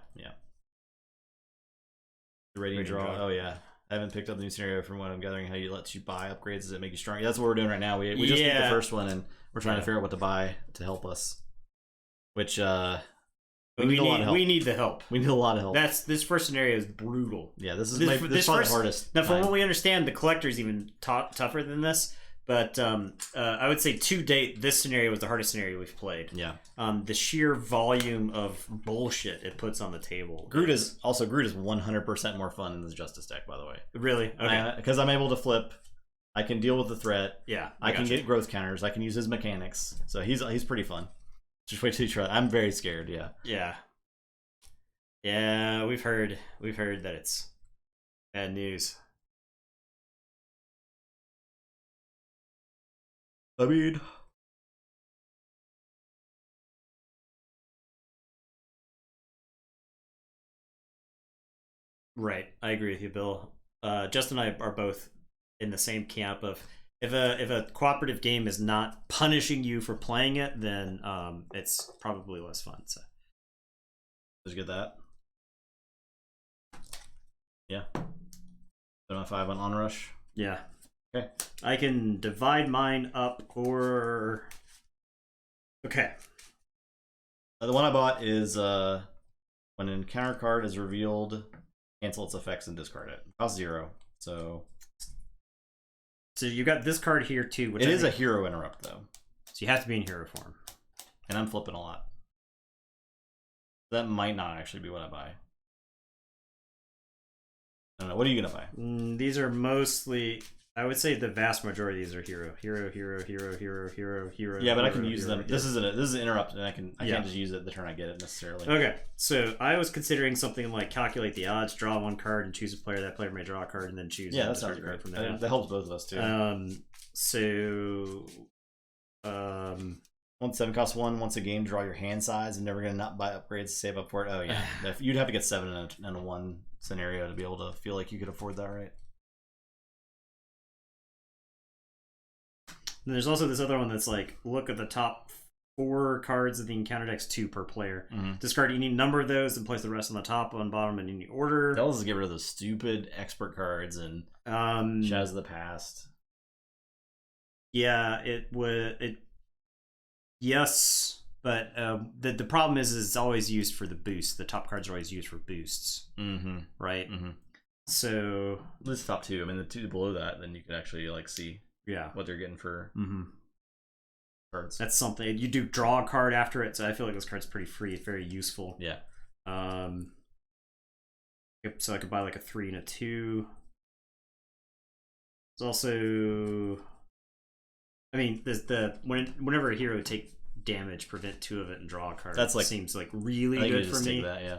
Speaker 2: The Radiant Draw. Oh yeah. I haven't picked up the new scenario from what I'm gathering. How you let you buy upgrades? Does it make you stronger? That's what we're doing right now. We just did the first one, and we're trying to figure out what to buy to help us. Which we need a lot of help.
Speaker 1: We need the help.
Speaker 2: We need a lot of help.
Speaker 1: This first scenario is brutal.
Speaker 2: Yeah, this is probably the hardest.
Speaker 1: Now, from what we understand, the collector's even tougher than this. But I would say to date, this scenario was the hardest scenario we've played.
Speaker 2: Yeah.
Speaker 1: The sheer volume of bullshit it puts on the table.
Speaker 2: Groot is 100% more fun in this Justice deck, by the way.
Speaker 1: Really? Okay.
Speaker 2: Because I'm able to flip. I can deal with the threat.
Speaker 1: Yeah.
Speaker 2: I can get growth counters. I can use his mechanics. So he's pretty fun. Just wait till you try. I'm very scared. Yeah.
Speaker 1: Yeah. Yeah. We've heard that it's bad news.
Speaker 2: I mean,
Speaker 1: right. I agree with you, Bill. Justin and I are both in the same camp of if a cooperative game is not punishing you for playing it, then it's probably less fun. So
Speaker 2: let's get that. Yeah. 7/5 on Onrush.
Speaker 1: Yeah.
Speaker 2: Okay.
Speaker 1: I can divide mine up or... Okay.
Speaker 2: The one I bought is when an encounter card is revealed, cancel its effects and discard it. Cost 0. So
Speaker 1: you got this card here too. Which
Speaker 2: it is a hero interrupt though.
Speaker 1: So you have to be in hero form.
Speaker 2: And I'm flipping a lot. That might not actually be what I buy. I don't know. What are you going to buy?
Speaker 1: These are mostly... I would say the vast majority of these are hero.
Speaker 2: Yeah, but I can use them. This is an interrupt, and I can't just use it the turn I get it necessarily.
Speaker 1: Okay, so I was considering something like calculate the odds, draw 1 card, and choose a player. That player may draw a card, and then choose.
Speaker 2: Yeah, that sounds great. From that helps both of us too. Once 7 costs 1. Once a game, draw your hand size. I'm never gonna not buy upgrades to save up for it. Oh yeah, you'd have to get 7 in a 1 scenario to be able to feel like you could afford that, right?
Speaker 1: And there's also this other one that's like, look at the top 4 cards of the encounter decks, 2 per player. Discard any number of those and place the rest on the top and bottom in any order.
Speaker 2: Tells us to get rid of those stupid expert cards and Shadows of the Past.
Speaker 1: Yeah, yes, but the problem is it's always used for the boost. The top cards are always used for boosts. Right? So
Speaker 2: this top 2. I mean, the 2 below that, then you could actually like see.
Speaker 1: Yeah,
Speaker 2: what they're getting for cards.
Speaker 1: That's something. You do draw a card after it, so I feel like this card's pretty free. It's very useful.
Speaker 2: Yeah.
Speaker 1: So I could buy like a 3 and a 2. It's also, I mean, there's whenever a hero would take damage, prevent 2 of it and draw a card.
Speaker 2: That's like
Speaker 1: seems like really good for me.
Speaker 2: That, yeah.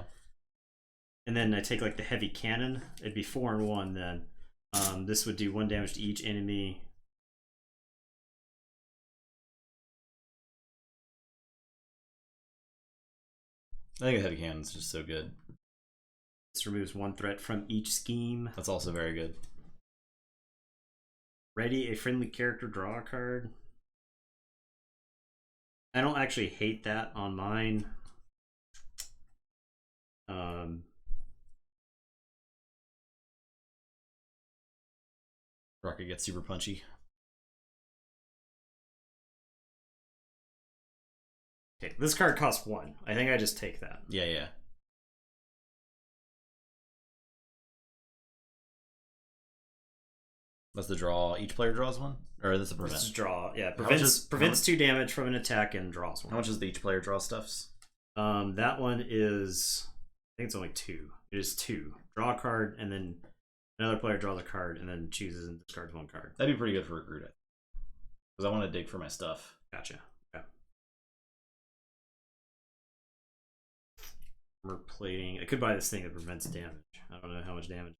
Speaker 1: And then I take like the heavy cannon. It'd be 4 and 1 then. This would do 1 damage to each enemy.
Speaker 2: I think a heavy cannon's just so good.
Speaker 1: This removes 1 threat from each scheme.
Speaker 2: That's also very good.
Speaker 1: Ready a friendly character, draw a card. I don't actually hate that on mine.
Speaker 2: Rocket gets super punchy.
Speaker 1: Okay, this card costs 1. I think I just take that.
Speaker 2: Yeah, yeah. That's the draw. Each player draws 1? Or this is a prevent?
Speaker 1: This is draw. Yeah, prevents 2 damage from an attack and draws 1.
Speaker 2: How much is the each player draw stuffs?
Speaker 1: That one is... I think it's only 2. It is 2. Draw a card, and then another player draws a card, and then chooses and discards 1 card.
Speaker 2: That'd be pretty good for a Groot. Because I want to dig for my stuff.
Speaker 1: Gotcha. Okay. We're plating. I could buy this thing that prevents damage. I don't know how much damage.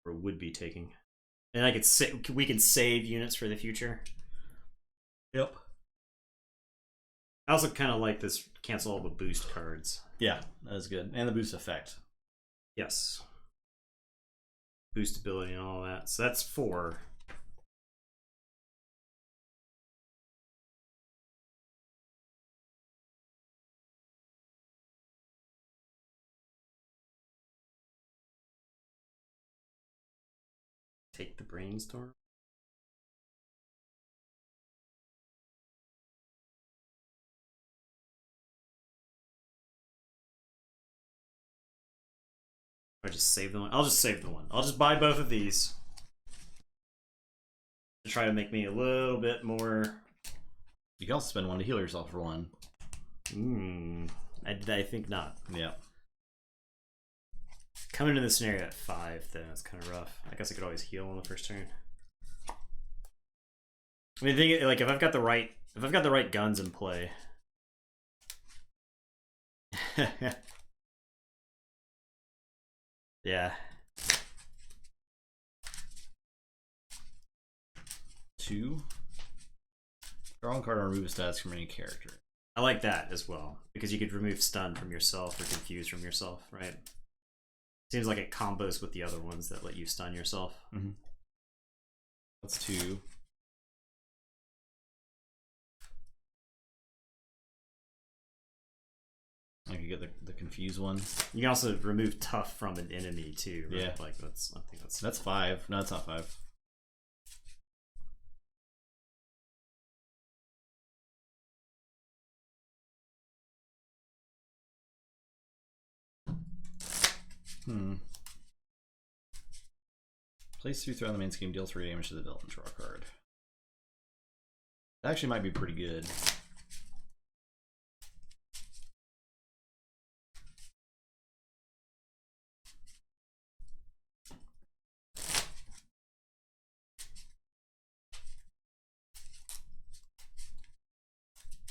Speaker 1: Or would be taking. And I could we can save units for the future.
Speaker 2: Yep.
Speaker 1: I also kind of like this cancel all the boost cards.
Speaker 2: Yeah, that is good. And the boost effect.
Speaker 1: Yes. Boost ability and all that. So that's 4. Take the brainstorm. Or just save the one. I'll just save the one. I'll just buy both of these to try to make me a little bit more.
Speaker 2: You can also spend 1 to heal yourself for 1.
Speaker 1: I think not.
Speaker 2: Yeah.
Speaker 1: Coming into the scenario at 5, though, it's kind of rough. I guess I could always heal on the first turn. I mean, like if I've got the right guns in play. Yeah.
Speaker 2: 2. Draw a card and remove stats from any character.
Speaker 1: I like that as well, because you could remove stun from yourself or confuse from yourself, right? Seems like it combos with the other ones that let you stun yourself.
Speaker 2: Mm-hmm. That's 2. I could get the confuse one.
Speaker 1: You can also remove tough from an enemy too, right?
Speaker 2: Yeah.
Speaker 1: Like I think that's
Speaker 2: 5. No, it's not 5. Place 2 threat on the main scheme, deal 3 damage to the villain, draw a card. That actually might be pretty good.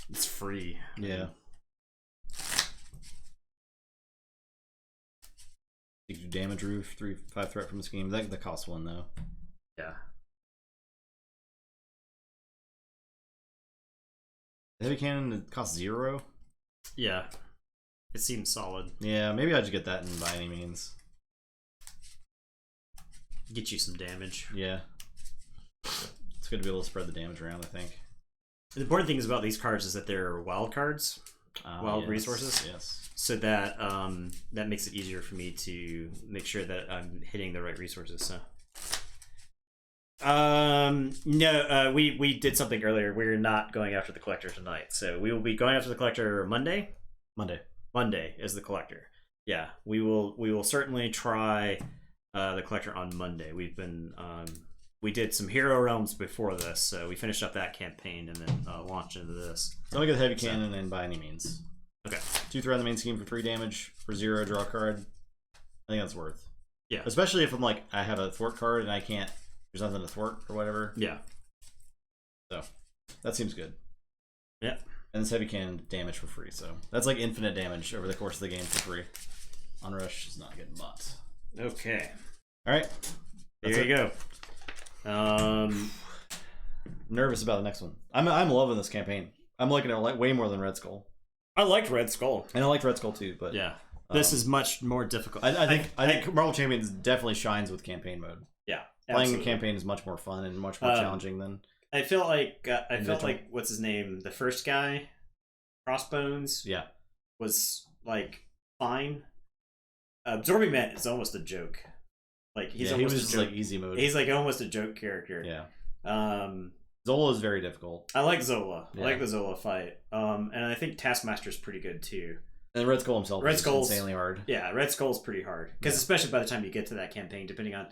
Speaker 1: It's free.
Speaker 2: Yeah. You do damage roof, 5 threat from the scheme. That costs 1 though.
Speaker 1: Yeah.
Speaker 2: The heavy cannon costs 0.
Speaker 1: Yeah. It seems solid.
Speaker 2: Yeah, maybe I just get that in by any means.
Speaker 1: Get you some damage.
Speaker 2: Yeah. It's good to be able to spread the damage around, I think.
Speaker 1: The important thing is about these cards is that they're wild cards, wild
Speaker 2: yes,
Speaker 1: resources.
Speaker 2: Yes.
Speaker 1: So that that makes it easier for me to make sure that I'm hitting the right resources. So, no, we did something earlier. We're not going after the collector tonight. So we will be going after the collector Monday. Monday is the collector. Yeah, we will certainly try the collector on Monday. We've been we did some Hero Realms before this, so we finished up that campaign and then launched into this.
Speaker 2: Don't get the heavy cannon in by any means.
Speaker 1: Okay.
Speaker 2: 2 threat on the main scheme for 3 damage. For 0, draw a card. I think that's worth.
Speaker 1: Yeah.
Speaker 2: Especially if I'm like, I have a thwart card and I can't, there's nothing to thwart or whatever.
Speaker 1: Yeah.
Speaker 2: So, that seems good.
Speaker 1: Yeah.
Speaker 2: And this heavy cannon damage for free, so that's like infinite damage over the course of the game for free. Onrush is not getting bought.
Speaker 1: Okay.
Speaker 2: Alright.
Speaker 1: There you go.
Speaker 2: Nervous about the next one. I'm loving this campaign. I'm liking it way more than Red Skull.
Speaker 1: I liked Red Skull.
Speaker 2: And I liked Red Skull too, but
Speaker 1: yeah, this is much more difficult.
Speaker 2: I think Marvel Champions definitely shines with campaign mode.
Speaker 1: Yeah,
Speaker 2: playing a campaign is much more fun and much more challenging than.
Speaker 1: I felt like what's his name, the first guy, Crossbones.
Speaker 2: Yeah,
Speaker 1: was like fine. Absorbing Man is almost a joke. Like he was
Speaker 2: just like easy mode.
Speaker 1: He's like almost a joke character.
Speaker 2: Yeah. Zola is very difficult.
Speaker 1: I like Zola. Yeah. I like the Zola fight. And I think Taskmaster's pretty good too.
Speaker 2: And Red Skull himself is insanely hard.
Speaker 1: Yeah, Red Skull's pretty hard. Because especially by the time you get to that campaign, depending on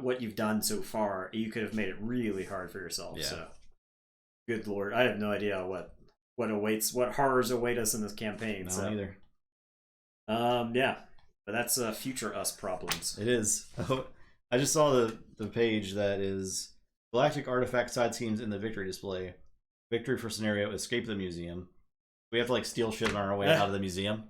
Speaker 1: what you've done so far, you could have made it really hard for yourself. Yeah. So, good lord, I have no idea what horrors await us in this campaign.
Speaker 2: No, either.
Speaker 1: Yeah, but that's future us problems.
Speaker 2: It is. I just saw the page that is Galactic Artifact side schemes in the victory display. Victory for scenario: escape the museum. We have to like steal shit on our way out of the museum.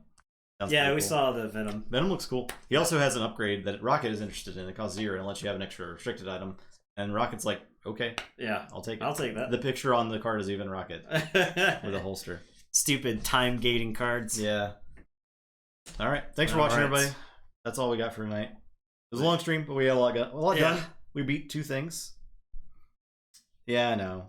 Speaker 1: Sounds we cool. Saw the Venom.
Speaker 2: Venom looks cool. He also has an upgrade that Rocket is interested in. It costs 0 and lets you have an extra restricted item. And Rocket's like, okay,
Speaker 1: yeah,
Speaker 2: I'll take it.
Speaker 1: I'll take that.
Speaker 2: The picture on the card is even Rocket with a holster.
Speaker 1: Stupid time gating cards.
Speaker 2: Yeah. All right. Thanks for watching, everybody. That's all we got for tonight. It was a long stream, but we had a lot done. We beat 2 things. Yeah, I know.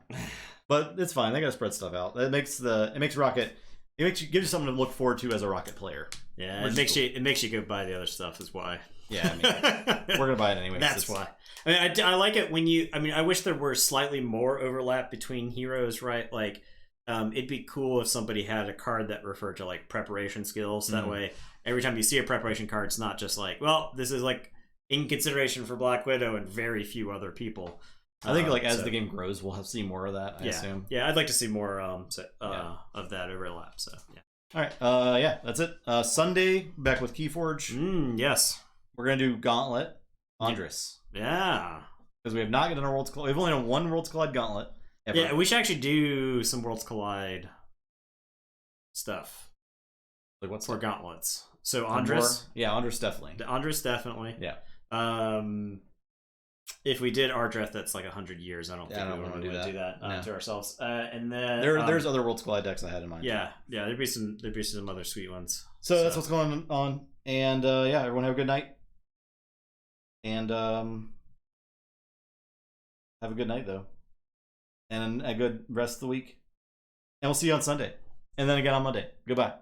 Speaker 2: But it's fine. They gotta spread stuff out. It makes Rocket. Gives you something to look forward to as a Rocket player.
Speaker 1: Yeah, it makes you go buy the other stuff. Is why.
Speaker 2: Yeah, I mean, we're gonna buy it anyway.
Speaker 1: That's why. I mean, I like it when you. I mean, I wish there were slightly more overlap between heroes, right? Like, it'd be cool if somebody had a card that referred to like preparation skills. That way, every time you see a preparation card, it's not just like, well, this is like in consideration for Black Widow and very few other people.
Speaker 2: I think like as the game grows, we'll see more of that. I assume.
Speaker 1: Yeah, I'd like to see more of that overlap. So yeah.
Speaker 2: All right. Yeah, that's it. Sunday back with Keyforge.
Speaker 1: Yes.
Speaker 2: We're gonna do Gauntlet, Andres.
Speaker 1: Yeah.
Speaker 2: Because we have not done a Worlds Collide. We've only done one Worlds Collide Gauntlet. Ever.
Speaker 1: Yeah, we should actually do some Worlds Collide stuff.
Speaker 2: Like what's
Speaker 1: for gauntlets? So Andres.
Speaker 2: Yeah, Andres definitely.
Speaker 1: Andres definitely.
Speaker 2: Yeah.
Speaker 1: If we did Ardreth, that's like 100 years. I don't think we want to do that to ourselves. And then
Speaker 2: there's other Worlds Collide decks I had in mind.
Speaker 1: Yeah, there'd be some other sweet ones.
Speaker 2: So that's what's going on. And yeah, everyone have a good night. And have a good night though, and a good rest of the week. And we'll see you on Sunday, and then again on Monday. Goodbye.